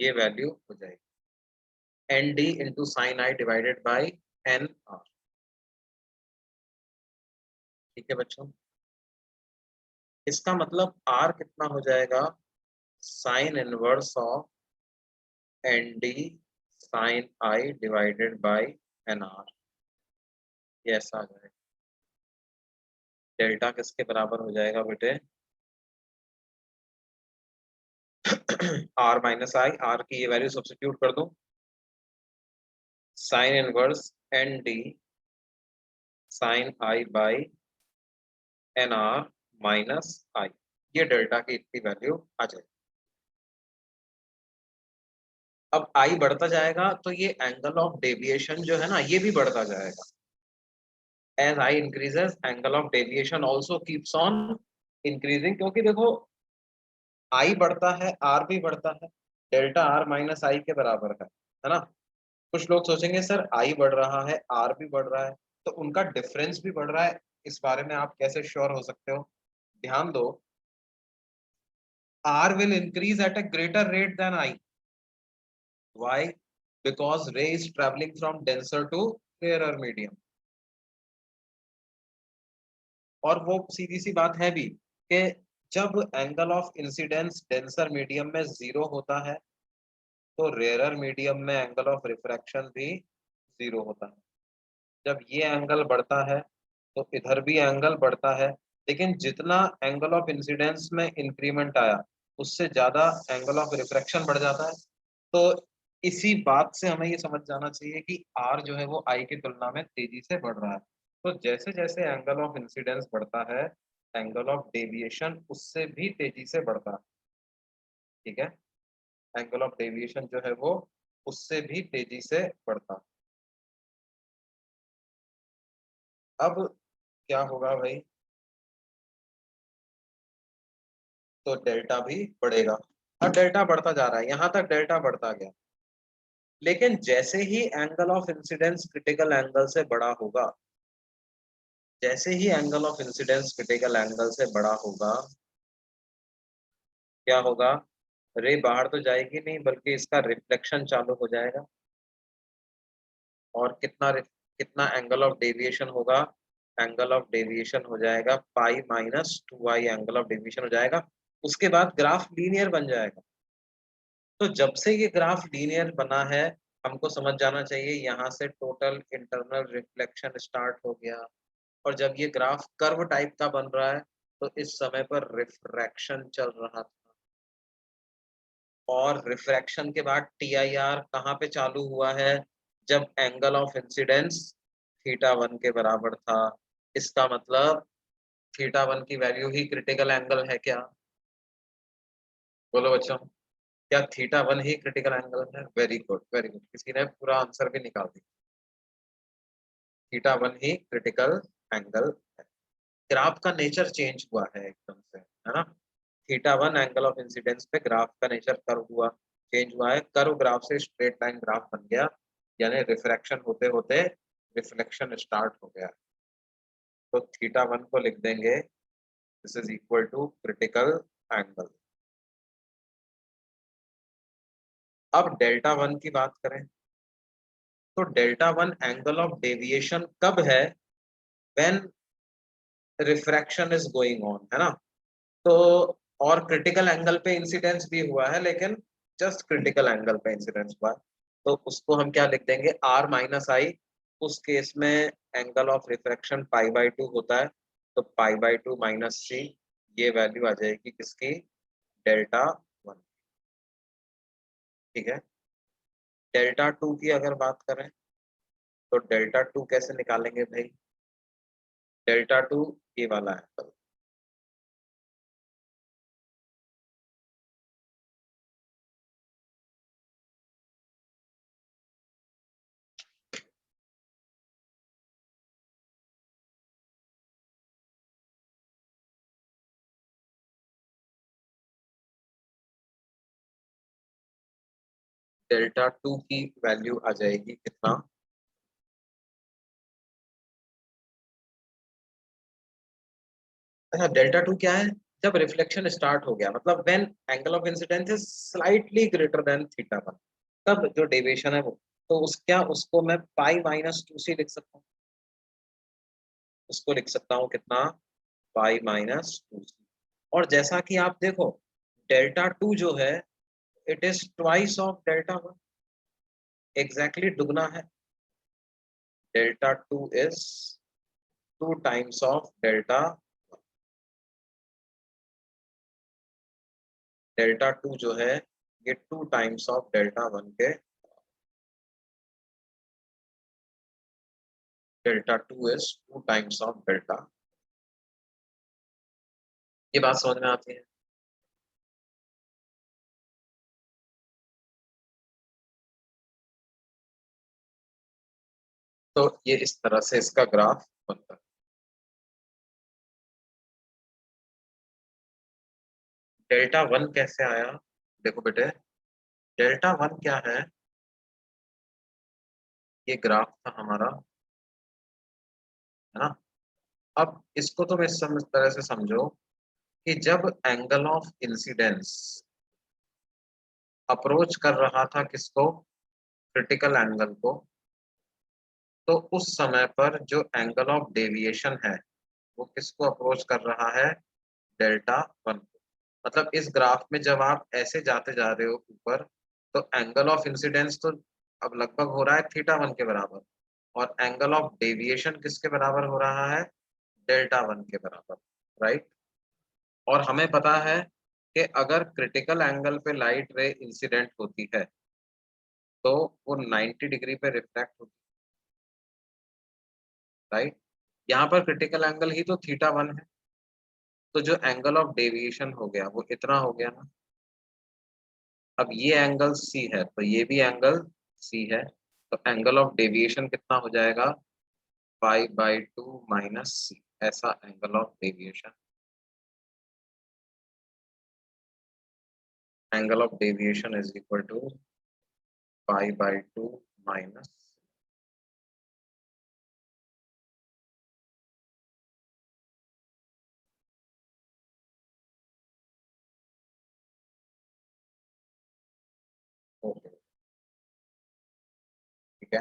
ये वैल्यू हो जाएगी N D into sine I divided by N R. ठीक है बच्चों, इसका मतलब आर कितना हो जाएगा, sine inverse of N D sine I divided by N R, ये ऐसा आ जाएगा। डेल्टा किसके बराबर हो जाएगा बेटे, आर माइनस आई, आर की ये वैल्यू सब्स्टिट्यूट कर दो, sine inverse N D sine I by N R minus I, ये डेल्टा की इतनी वैल्यू आ जाएगी। अब आई बढ़ता जाएगा तो ये एंगल ऑफ डेविएशन जो है ना, ये भी बढ़ता जाएगा। As I increases angle of deviation also keeps on increasing, क्योंकि देखो आई बढ़ता है आर भी बढ़ता है, डेल्टा आर माइनस आई के बराबर है ना। कुछ लोग सोचेंगे सर आई बढ़ रहा है आर भी बढ़ रहा है, तो उनका डिफरेंस भी बढ़ रहा है, इस बारे में आप कैसे श्योर हो सकते हो, ध्यान दो, R will increase at a greater rate than I. Why? Because ray is traveling from denser to rarer medium. और वो सीधी सी बात है भी कि जब angle of incidence denser medium में 0 होता है तो रेयरर मीडियम में एंगल ऑफ रिफ्रैक्शन भी 0 होता है। जब ये एंगल बढ़ता है तो इधर भी एंगल बढ़ता है, लेकिन जितना एंगल ऑफ इंसिडेंस में इंक्रीमेंट आया उससे ज्यादा एंगल ऑफ रिफ्रैक्शन बढ़ जाता है। तो इसी बात से हमें ये समझ जाना चाहिए कि आर जो है वो आई की तुलना में तेजी से बढ़ रहा है। तो जैसे जैसे एंगल ऑफ इंसिडेंस बढ़ता है एंगल ऑफ डेविएशन उससे भी तेजी से बढ़ता है। ठीक है, एंगल ऑफ डेविएशन जो है वो उससे भी तेजी से बढ़ता है। अब क्या होगा भाई, तो डेल्टा भी बढ़ेगा। अब डेल्टा बढ़ता जा रहा है, यहां तक डेल्टा बढ़ता गया, लेकिन जैसे ही angle of incidence critical angle से बड़ा होगा, जैसे ही angle of incidence critical angle से बड़ा होगा, क्या होगा, रे बाहर तो जाएगी नहीं बल्कि इसका रिफ्लेक्शन चालू हो जाएगा। और कितना एंगल ऑफ डेविएशन होगा, एंगल ऑफ डेविएशन हो जाएगा pi minus 2i angle of deviation हो जाएगा। उसके बाद ग्राफ लीनियर बन जाएगा। तो जब से ये ग्राफ लीनियर बना है हमको समझ जाना चाहिए यहाँ से टोटल इंटरनल रिफ्लेक्शन स्टार्ट हो गया। और जब ये ग्राफ कर्व टाइप का बन रहा है तो इस समय पर रिफ्रैक्शन चल रहा था, और रिफ्रैक्शन के बाद TIR कहाँ पे चालू हुआ है, जब एंगल ऑफ इंसिडेंस θ1 के बराबर था। इसका मतलब θ1 की वैल्यू ही क्रिटिकल एंगल है क्या, बोलो बच्चों, क्या θ1 ही क्रिटिकल एंगल है? वेरी गुड वेरी गुड, किसी ने पूरा आंसर भी निकाल दिया, θ1 ही क्रिटिकल एंगल है। ग्राफ का नेचर चेंज हुआ है एकदम से, है ना। θ1 एंगल ऑफ इंसिडेंस पे ग्राफ का नेचर कर्व हुआ, चेंज हुआ है, कर्व ग्राफ से स्ट्रेट लाइन ग्राफ बन गया, यानी रिफ्रैक्शन होते होते रिफ्लेक्शन स्टार्ट हो गया। तो θ1 को लिख देंगे this is equal to critical angle. अब डेल्टा 1 की बात करें तो डेल्टा 1 एंगल ऑफ डेविएशन कब है, when refraction is going on, है ना। तो और क्रिटिकल एंगल पे इंसिडेंस भी हुआ है, लेकिन जस्ट क्रिटिकल एंगल पे इंसिडेंस हुआ है, तो उसको हम क्या लिख देंगे, आर माइनस आई। उस केस में एंगल ऑफ रिफ्रैक्शन पाई/2 होता है, तो पाई/2 माइनस सी, ये वैल्यू आ जाएगी किसकी, डेल्टा 1। ठीक है, डेल्टा टू की अगर बात करें तो डेल्टा टू कैसे निकालेंगे भाई? डेल्टा टू ये वाला एंगल, डेल्टा टू की वैल्यू आ जाएगी कितना? अच्छा, डेल्टा टू क्या है? जब रिफ्लेक्शन स्टार्ट हो गया, मतलब when angle of incidence is slightly greater than theta one, तब जो डेविएशन है वो, तो उस क्या, उसको मैं पाई माइनस टू से लिख सकता हूँ। उसको लिख सकता हूँ कितना? Pi minus two C. और जैसा कि आप देखो, डेल्टा टू जो है it is twice of delta one, exactly दुगना है। Delta two is two times of delta, delta two जो है ये two times of delta one के, delta two is two times of delta. ये बात समझ में आती है? तो ये इस तरह से इसका ग्राफ बनता है। डेल्टा वन कैसे आया? देखो बेटे, डेल्टा वन क्या है? ये ग्राफ था हमारा, है ना? अब इसको तुम इस तरह से समझो कि जब एंगल ऑफ इंसिडेंस अप्रोच कर रहा था किसको? क्रिटिकल एंगल को, तो उस समय पर जो एंगल ऑफ डेविएशन है वो किसको अप्रोच कर रहा है? डेल्टा वन को। मतलब इस ग्राफ में जब आप ऐसे जाते जा रहे हो ऊपर, तो एंगल ऑफ इंसिडेंस तो अब लगभग हो रहा है थीटा वन के बराबर, और एंगल ऑफ डेविएशन किसके बराबर हो रहा है? डेल्टा वन के बराबर, राइट? और हमें पता है कि अगर क्रिटिकल एंगल पे लाइट रे इंसिडेंट होती है तो वो 90 डिग्री पे रिफ्लेक्ट होती है, राइट? यहाँ पर क्रिटिकल एंगल ही तो थीटा वन है, तो जो एंगल ऑफ डेविएशन हो गया वो इतना हो गया ना। अब ये एंगल सी है तो ये भी एंगल सी है, तो एंगल ऑफ डेविएशन कितना हो जाएगा? Pi by two minus C, ऐसा angle of deviation. Angle of deviation is equal to pi by two minus, okay, ठीक है।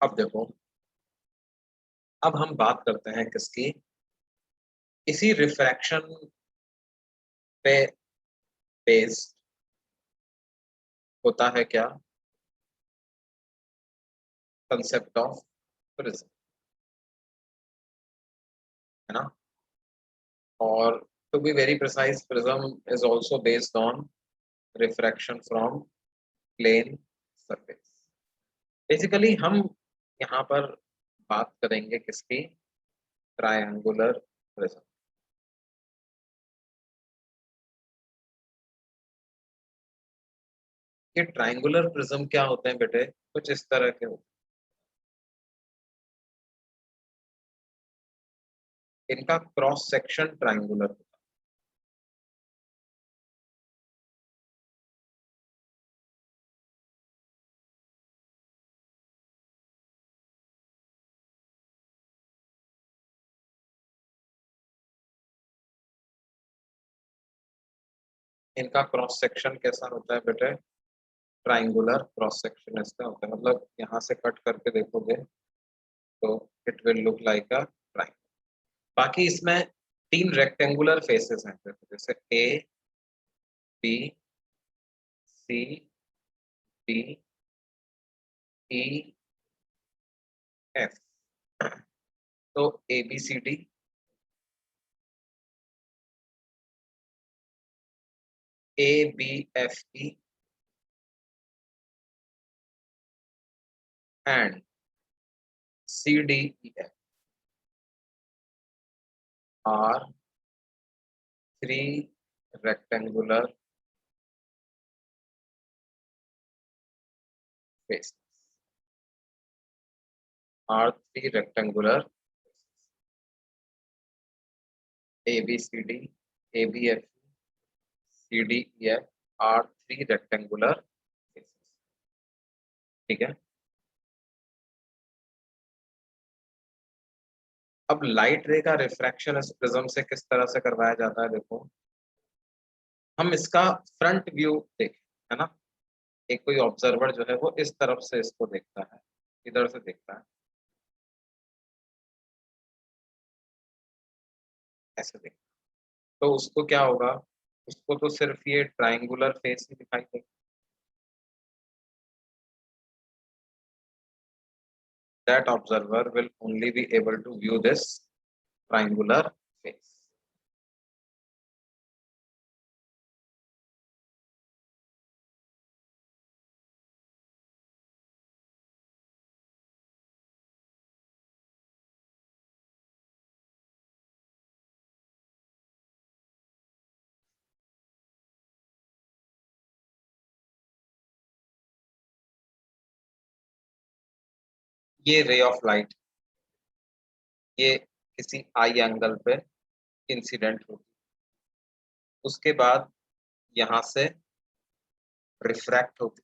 अब देखो, अब हम बात करते हैं किसकी? इसी रिफ्रैक्शन पे बेस्ड होता है क्या? कंसेप्ट ऑफ प्रिज्म, है ना? और to be very precise, prism is also based on refraction from plane surface. Basically हम यहाँ पर बात करेंगे किसकी? Triangular prism. ये ट्रायंगुलर प्रिज्म क्या होते हैं बेटे? कुछ इस तरह के होते हैं, इनका क्रॉस सेक्शन ट्रायंगुलर होता है। इनका क्रॉस सेक्शन कैसा होता है बेटे? ट्राइंगुलर क्रॉस सेक्शन इसका होता है, मतलब यहाँ से कट करके देखोगे तो it will look like a triangle. बाकी इसमें 3 रेक्टेंगुलर फेसेस हैं, जैसे A B C D E F. तो A B C D, A B F E and CDEF are 3 rectangular faces. Are 3 rectangular ABCD, ABF, CDEF are 3 rectangular faces. ठीक है। अब light रे का रिफ्रैक्शन इस prism से किस तरह से करवाया जाता है, देखो हम इसका फ्रंट व्यू देखें, है ना। एक कोई ऑब्जर्वर जो है वो इस तरफ से इसको देखता है, इधर से देखता है, ऐसे देखता है, तो उसको क्या होगा, उसको तो सिर्फ ये ट्राइंगुलर फेस ही दिखाई देगा। That observer will only be able to view this triangular face. ये रे ऑफ लाइट, ये किसी आई एंगल पे इंसिडेंट होगी, उसके बाद यहाँ से रिफ्रैक्ट होगी,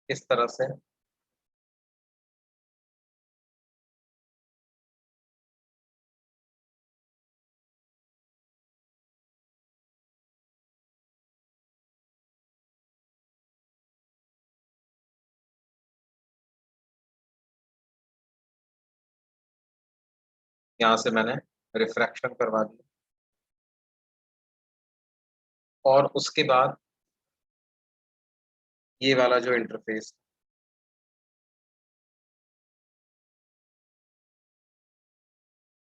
इस तरह से यहाँ से मैंने रिफ्रैक्शन करवा दिया, और उसके बाद ये वाला जो इंटरफेस,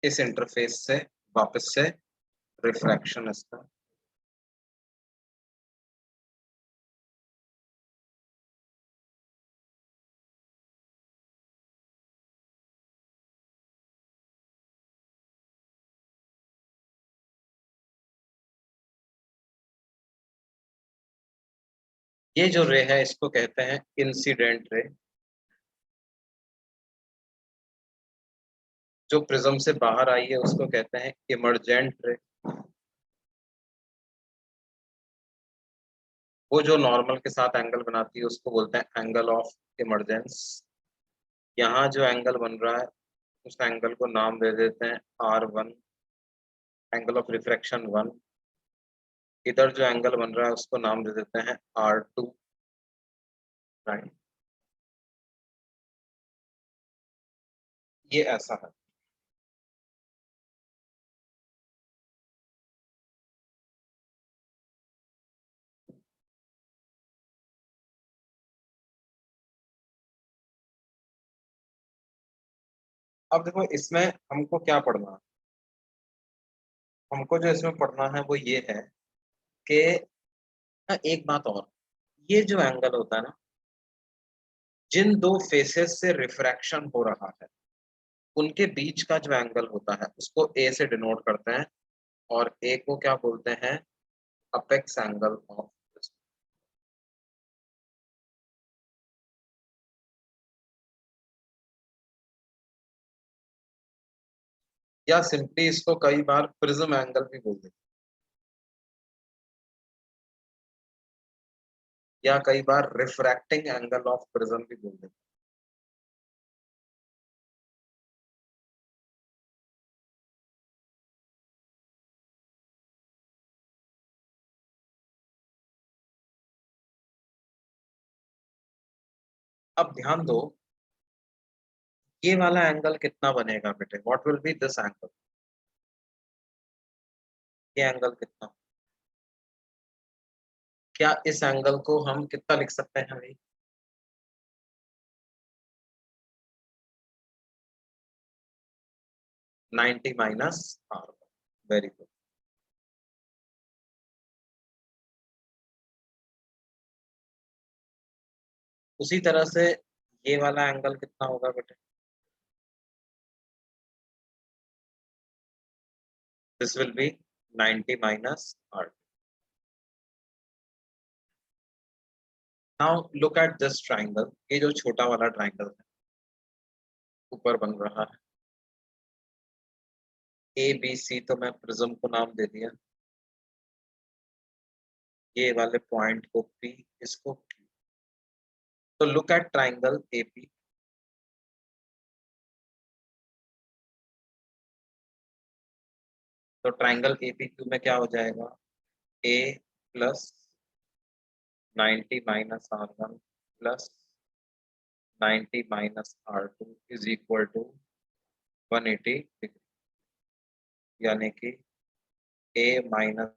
इस इंटरफेस से वापस से रिफ्रैक्शन इसका, ये जो रे है इसको कहते हैं इंसिडेंट रे। जो प्रिज्म से बाहर आई है उसको कहते हैं इमर्जेंट रे। वो जो नॉर्मल के साथ एंगल बनाती है उसको बोलते हैं एंगल ऑफ इमर्जेंस। यहाँ जो एंगल बन रहा है उस एंगल को नाम दे देते हैं R1, एंगल ऑफ रिफ्रैक्शन 1। इधर जो एंगल बन रहा है उसको नाम दे देते हैं R2, राइट। ये ऐसा है। अब देखो इसमें हमको क्या पढ़ना है, हमको जो इसमें पढ़ना है वो ये है कि एक बात और, ये जो एंगल होता है ना, जिन 2 फेसेस से रिफ्रैक्शन हो रहा है उनके बीच का जो एंगल होता है उसको ए से डिनोट करते हैं, और ए को क्या बोलते हैं, अपेक्स एंगल ऑफ, या सिंपली इसको कई बार प्रिज्म एंगल भी बोल देते हैं, या कई बार रिफ्रैक्टिंग एंगल ऑफ प्रिज्म भी बोल देते हैं। अब ध्यान दो, ये वाला एंगल कितना बनेगा बेटे? What will B this angle? ये एंगल कितना? क्या इस एंगल को हम कितना लिख सकते हैं भाई? -90 R1। Very good. उसी तरह से ये वाला एंगल कितना होगा बेटे? This will B 90 R2। Now look at this triangle. ये जो छोटा वाला ट्राइंगल है ऊपर बन रहा है, ए बी सी, तो मैं प्रिज्म को नाम दे दिया, ये वाले पॉइंट को पी, इसको Q। तो लुक एट ट्राइंगल एपी। तो ट्राइंगल एपीक्यू में क्या हो जाएगा? A plus 90 R1 plus 90 R2 is equal to 180 degree, यानी कि ए माइनस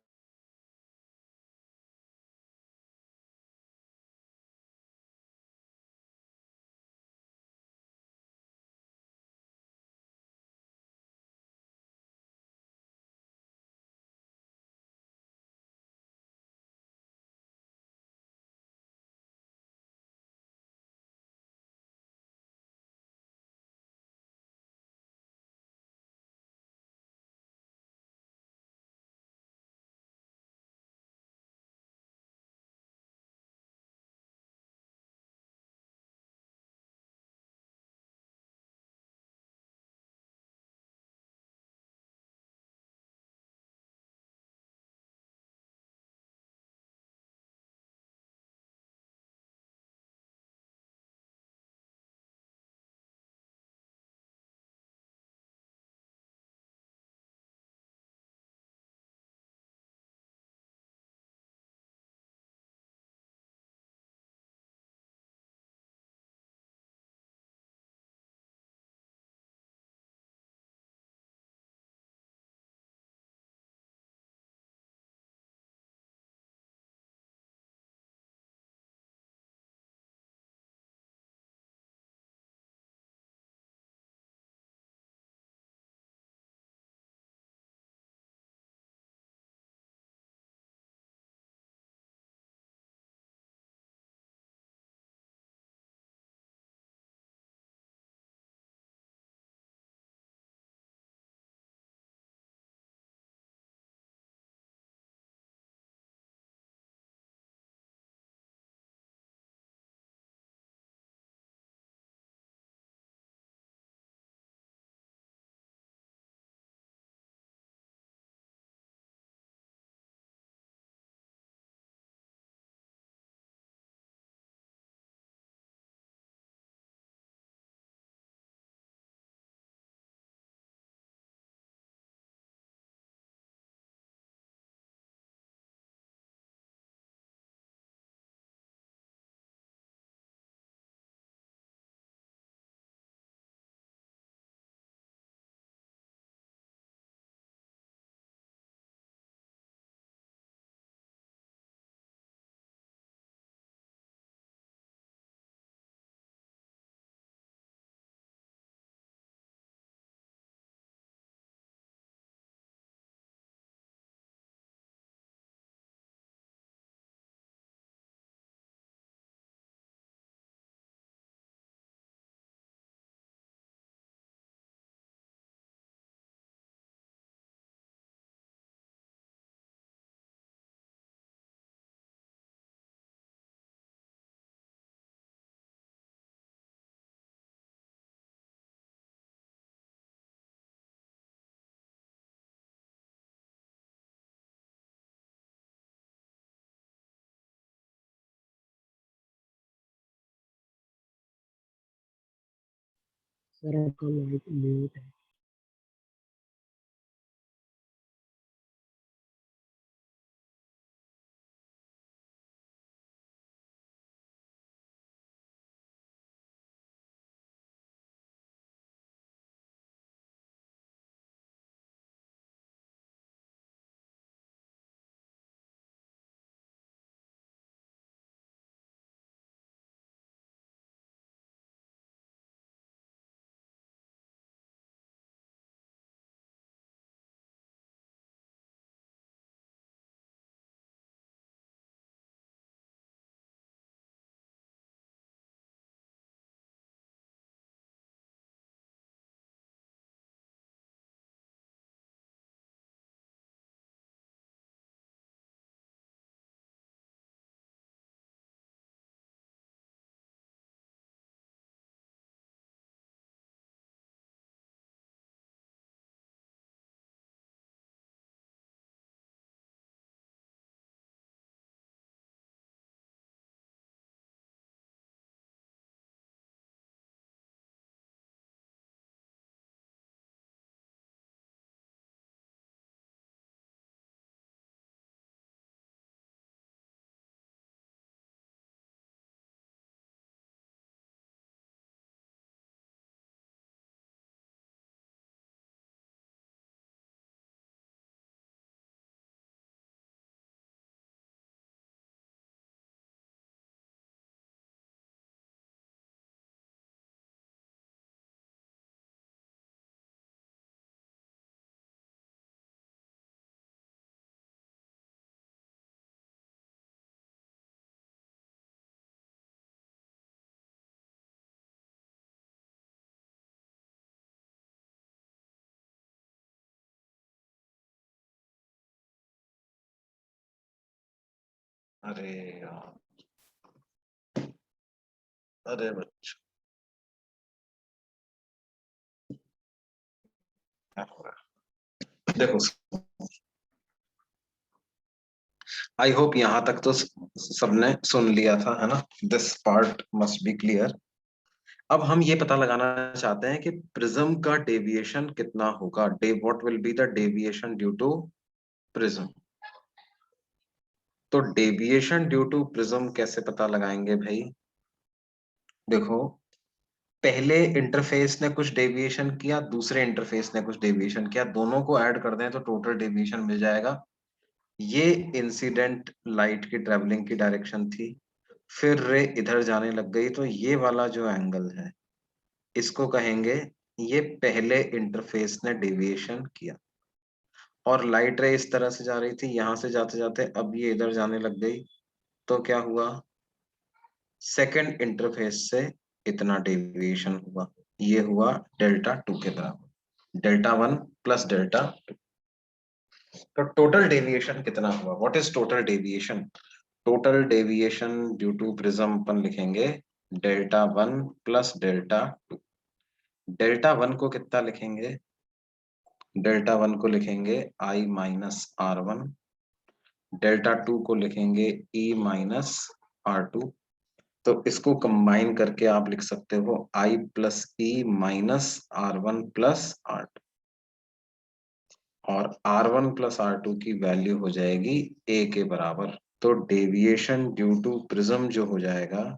सर आपका माइक म्यूट है। अरे यार, अरे बच्चों, क्या हो रहा है? देखो, आई होप यहां तक तो सबने सुन लिया था, है ना? This part must be clear. अब हम ये पता लगाना चाहते हैं कि प्रिज्म का डेविएशन कितना होगा। What will be the deviation due to prism. तो डेविएशन ड्यू टू प्रिज्म कैसे पता लगाएंगे भाई? देखो, पहले इंटरफेस ने कुछ डेविएशन किया, दूसरे इंटरफेस ने कुछ डेविएशन किया, दोनों को ऐड कर दें तो टोटल डेविएशन मिल जाएगा। ये इंसिडेंट लाइट की ट्रेवलिंग की डायरेक्शन थी, फिर रे इधर जाने लग गई, तो ये वाला जो एंगल है इसको कहेंगे ये पहले इंटरफेस ने डेविएशन किया। और लाइट रे इस तरह से जा रही थी, यहां से जाते जाते अब ये इधर जाने लग गई, तो क्या हुआ? सेकंड इंटरफेस से इतना डेविएशन हुआ, ये हुआ डेल्टा 2 के बराबर, डेल्टा 1 प्लस डेल्टा 2। तो टोटल डेविएशन कितना हुआ? What is total deviation? Total deviation due to prism अपन लिखेंगे डेल्टा 1 प्लस डेल्टा 2। डेल्टा 1 को कितना लिखेंगे? डेल्टा 1 को लिखेंगे आई माइनस R1, डेल्टा 2 को लिखेंगे ई माइनस R2। तो इसको कंबाइन करके आप लिख सकते हो आई plus E minus R1 plus R2, और R1 प्लस R2 की वैल्यू हो जाएगी ए के बराबर। तो डेविएशन ड्यू टू प्रिज्म जो हो जाएगा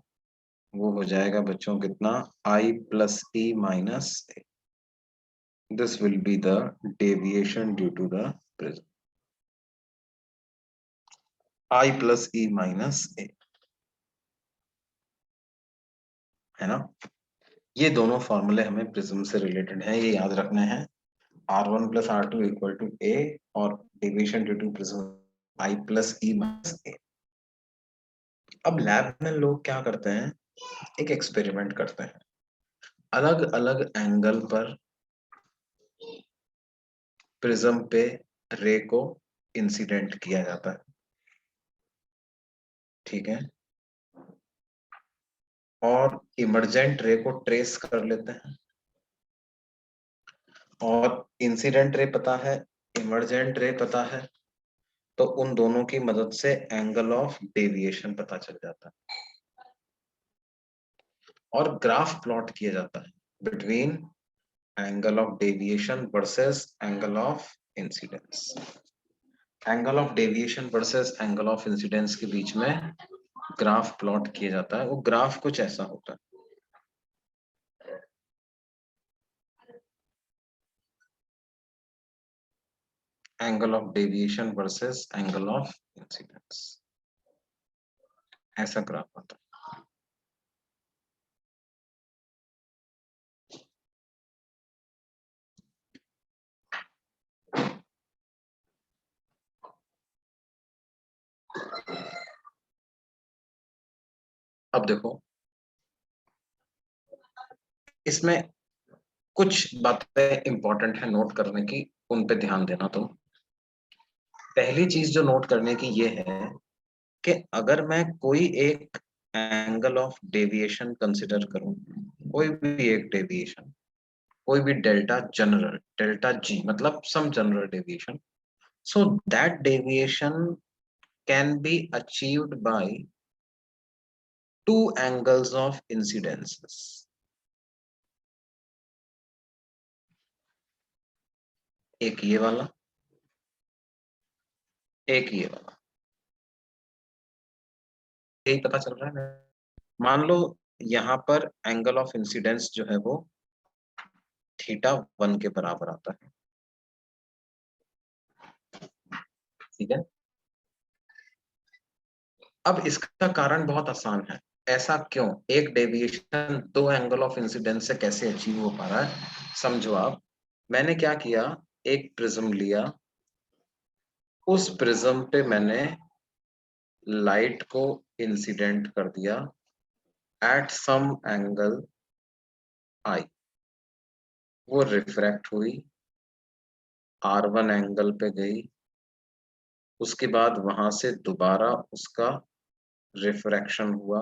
वो हो जाएगा बच्चों कितना? I plus E minus A. This will be the deviation due to the prism, I plus E minus A, है ना? ये दोनों फॉर्मूले हमें प्रिज्म से रिलेटेड हैं, ये याद रखने हैं। R1 plus R2 equal to A, और deviation due to prism I plus E minus A. अब लैब में लोग क्या करते हैं, एक एक्सपेरिमेंट करते हैं, अलग अलग एंगल पर प्रिज्म पे रे को इंसिडेंट किया जाता है, ठीक है? और इमर्जेंट रे को ट्रेस कर लेते हैं, और इंसिडेंट रे पता है, इमर्जेंट रे पता है, तो उन दोनों की मदद से एंगल ऑफ डेविएशन पता चल जाता है, और ग्राफ प्लॉट किया जाता है between angle of deviation versus angle of incidence. Angle of deviation versus angle of incidence के बीच में ग्राफ प्लॉट किया जाता है। वो ग्राफ कुछ ऐसा होता है, angle of deviation versus angle of incidence, ऐसा ग्राफ होता है। अब देखो, इसमें कुछ बातें इंपॉर्टेंट है नोट करने की, उन पे ध्यान देना तुम। पहली चीज जो नोट करने की ये है कि अगर मैं कोई एक एंगल ऑफ डेविएशन कंसिडर करूं, कोई भी एक डेविएशन, कोई भी डेल्टा जनरल, डेल्टा जी मतलब some general deviation, so that deviation can be achieved by two angles of incidences, एक ये वाला, एक ये वाला। यही पता चल रहा है ना? मान लो यहाँ पर एंगल ऑफ इंसिडेंस जो है वो θ1 के बराबर आता है, ठीक है? अब इसका कारण बहुत आसान है। ऐसा क्यों? एक डेविएशन दो एंगल ऑफ इंसिडेंस से कैसे अचीव हो पा रहा है, समझो आप। मैंने क्या किया, एक प्रिज्म लिया, उस प्रिज्म पे मैंने लाइट को इंसिडेंट कर दिया एट सम एंगल आई, वो रिफ्रैक्ट हुई, R1 एंगल पे गई, उसके बाद वहां से दोबारा उसका रिफ्रैक्शन हुआ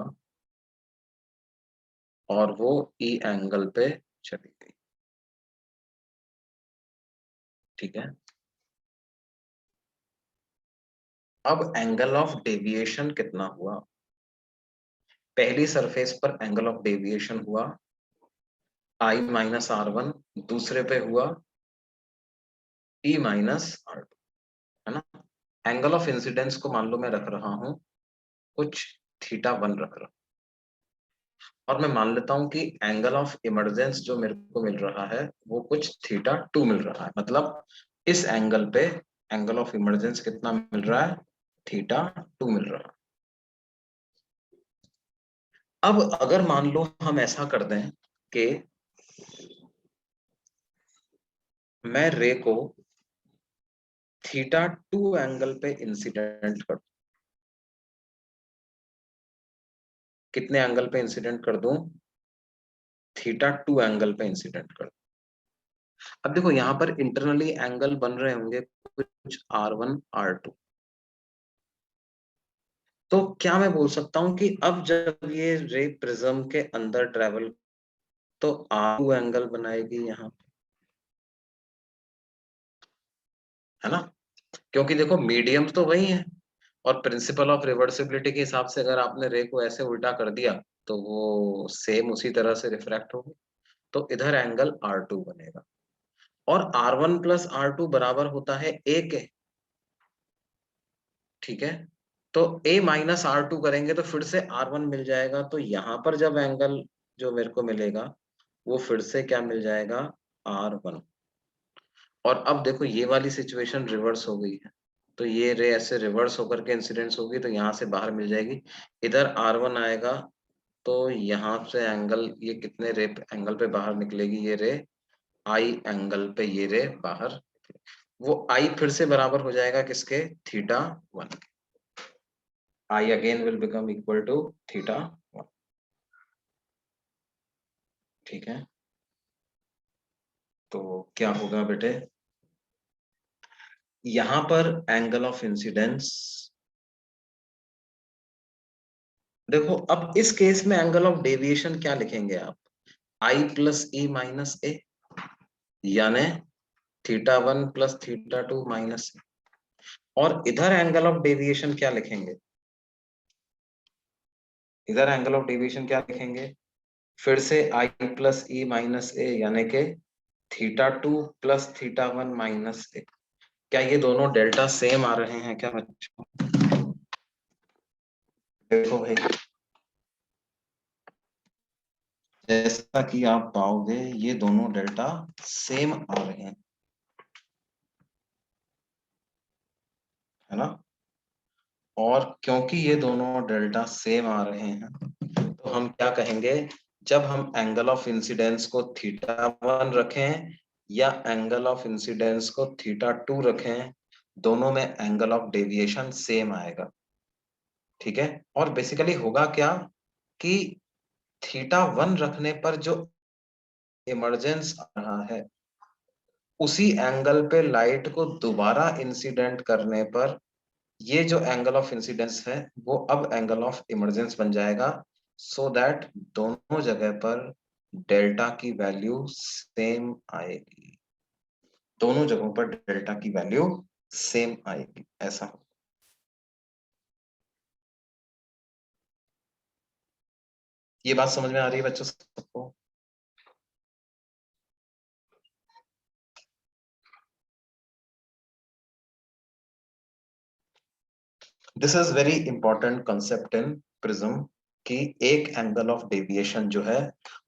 और वो ई एंगल पे चली गई। ठीक है, अब एंगल ऑफ डेविएशन कितना हुआ? पहली सरफेस पर एंगल ऑफ डेविएशन हुआ I माइनस R1, दूसरे पे हुआ E माइनस R2, है ना। एंगल ऑफ इंसिडेंस को मान लो मैं रख रहा हूं कुछ θ1 रख रहा हूं, और मैं मान लेता हूं कि एंगल ऑफ इमर्जेंस जो मेरे को मिल रहा है वो कुछ θ2 मिल रहा है। मतलब इस एंगल पे एंगल ऑफ इमर्जेंस कितना मिल रहा है? θ2 मिल रहा है। अब अगर मान लो हम ऐसा कर दें कि मैं रे को θ2 एंगल पे इंसिडेंट कर, कितने एंगल पे इंसिडेंट कर दूं? θ2 एंगल पे इंसिडेंट कर। अब देखो यहाँ पर इंटरनली एंगल बन रहे होंगे कुछ R1 R2, तो क्या मैं बोल सकता हूं कि अब जब ये रे प्रिज्म के अंदर ट्रेवल तो R2 एंगल बनाएगी यहाँ, है ना। क्योंकि देखो मीडियम तो वही है, और प्रिंसिपल ऑफ रिवर्सिबिलिटी के हिसाब से अगर आपने रे को ऐसे उल्टा कर दिया तो वो सेम उसी तरह से रिफ्रैक्ट होगी, तो इधर एंगल R2 बनेगा। और R1 प्लस R2 बराबर होता है A के। ठीक है, तो A माइनस R2 करेंगे तो फिर से R1 मिल जाएगा, तो यहां पर जब एंगल जो मेरे को मिलेगा वो फिर से क्या मिल जाएगा? R1। और अब देखो ये वाली सिचुएशन रिवर्स हो गई है, तो ये रे ऐसे रिवर्स होकर के इंसिडेंस होगी, तो यहाँ से बाहर मिल जाएगी, इधर R1 आएगा, तो यहाँ से एंगल ये कितने रे एंगल पे बाहर निकलेगी? ये रे I एंगल पे ये रे बाहर, वो I फिर से बराबर हो जाएगा किसके? θ1। I again will become equal to θ1। ठीक है, तो क्या होगा बेटे? यहां पर एंगल ऑफ इंसिडेंस, देखो अब इस केस में एंगल ऑफ डेविएशन क्या लिखेंगे आप? I प्लस E माइनस ए, यानी θ1 प्लस θ2 माइनस। और इधर एंगल ऑफ डेविएशन क्या लिखेंगे? इधर एंगल ऑफ डेविएशन क्या लिखेंगे? फिर से I प्लस E माइनस ए, यानी के θ2 प्लस θ1 माइनस ए। क्या ये दोनों डेल्टा सेम आ रहे हैं क्या बच्चों? देखो भाई, जैसा कि आप पाओगे ये दोनों डेल्टा सेम आ रहे हैं, है ना। और क्योंकि ये दोनों डेल्टा सेम आ रहे हैं तो हम क्या कहेंगे? जब हम एंगल ऑफ इंसिडेंस को θ1 रखें या एंगल ऑफ इंसिडेंस को θ2 रखें, दोनों में एंगल ऑफ डेविएशन सेम आएगा। ठीक है, और बेसिकली होगा क्या कि θ1 रखने पर जो इमर्जेंस आ रहा है उसी एंगल पे लाइट को दोबारा इंसिडेंट करने पर ये जो एंगल ऑफ इंसिडेंस है वो अब एंगल ऑफ इमर्जेंस बन जाएगा, सो दैट दोनों जगह पर डेल्टा की वैल्यू सेम आएगी। दोनों जगहों पर डेल्टा की वैल्यू सेम आएगी, ऐसा हो। ये बात समझ में आ रही है बच्चों सबको? This is very important concept in prism कि एक एंगल ऑफ डेविएशन जो है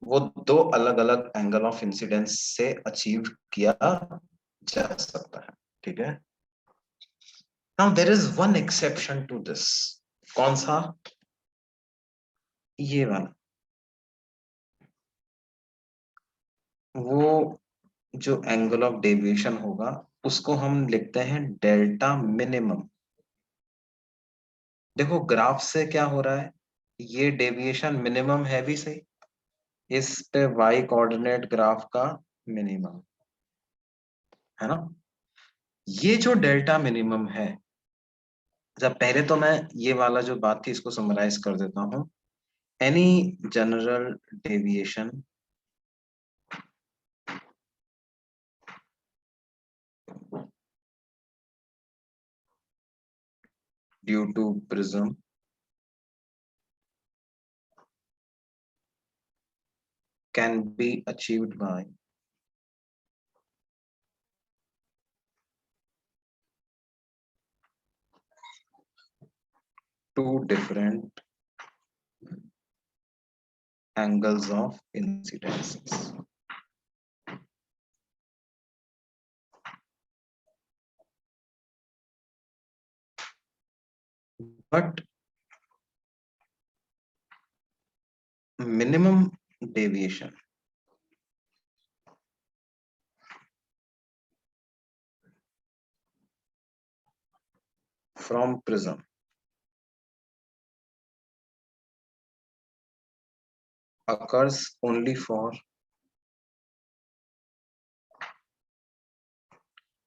वो दो अलग अलग एंगल ऑफ इंसिडेंस से अचीव किया जा सकता है। ठीक है, now there is one exception to this. कौन सा? ये वाला, वो जो एंगल ऑफ डेविएशन होगा उसको हम लिखते हैं डेल्टा मिनिमम। देखो ग्राफ से क्या हो रहा है, ये डेविएशन मिनिमम है भी सही, इस पे वाई कोऑर्डिनेट ग्राफ का मिनिमम, है ना। ये जो डेल्टा मिनिमम है जब पहले तो मैं ये वाला जो बात थी इसको समराइज कर देता हूं. Any general deviation due to prism can be achieved by two different angles of incidences. But minimum deviation from prism occurs only for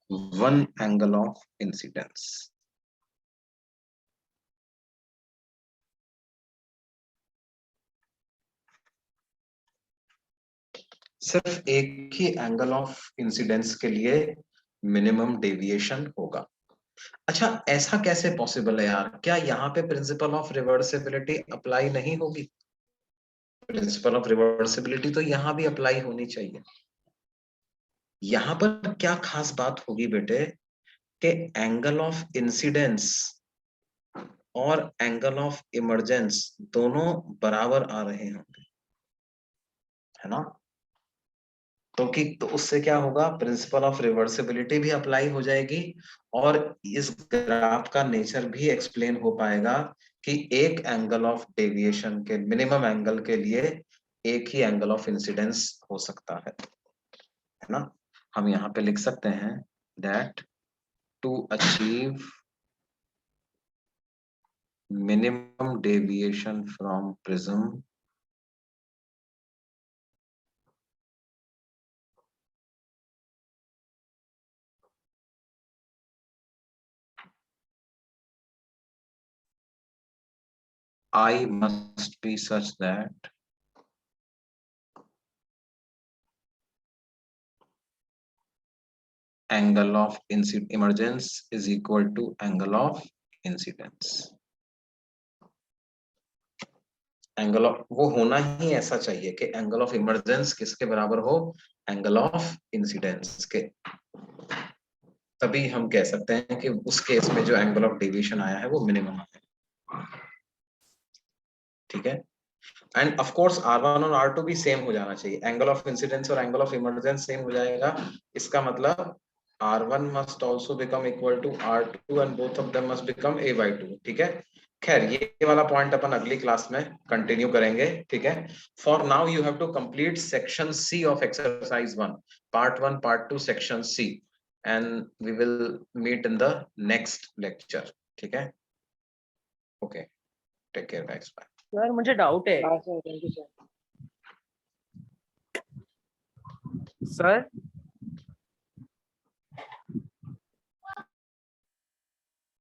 one angle of incidence. सिर्फ एक ही एंगल ऑफ इंसिडेंस के लिए minimum deviation होगा. अच्छा, ऐसा कैसे possible है यार? क्या यहाँ पे प्रिंसिपल ऑफ रिवर्सिबिलिटी अप्लाई नहीं होगी? प्रिंसिपल ऑफ रिवर्सिबिलिटी तो यहाँ भी अप्लाई होनी चाहिए. यहाँ पर क्या खास बात होगी बेटे कि एंगल ऑफ इंसिडेंस और एंगल ऑफ इमर्जेंस दोनों बराबर आ रहे होंगे, है ना? तो उससे क्या होगा, प्रिंसिपल ऑफ रिवर्सिबिलिटी भी अप्लाई हो जाएगी और इस ग्राफ का नेचर भी एक्सप्लेन हो पाएगा कि एक एंगल ऑफ डेविएशन के मिनिमम एंगल के लिए एक ही एंगल ऑफ इंसिडेंस हो सकता है ना? हम यहाँ पे लिख सकते हैं that to achieve minimum deviation from prism I must be such that angle of emergence is equal to angle of incidence. Angle of वो होना ही ऐसा चाहिए कि एंगल ऑफ इमर्जेंस किसके बराबर हो, एंगल ऑफ इंसिडेंस के. तभी हम कह सकते हैं कि उस केस में जो एंगल ऑफ डेविएशन आया है वो मिनिमम है. ठीक है. एंड ऑफ कोर्स R1 और R2 भी सेम हो जाना चाहिए. एंगल ऑफ इंसिडेंस और एंगल ऑफ इमर्जेंस सेम हो जाएगा. इसका मतलब R1 must also become equal to R2 and both of them must become a/2. ठीक है. खैर ये वाला पॉइंट अपन अगली क्लास में कंटिन्यू करेंगे. ठीक है. For now you have to complete section C of exercise 1, part 1, part 2, section C, and we will meet in the next lecture. ठीक है. Okay, take care guys, bye. Sir मुझे doubt है. हाँ sir, thank you sir. Sir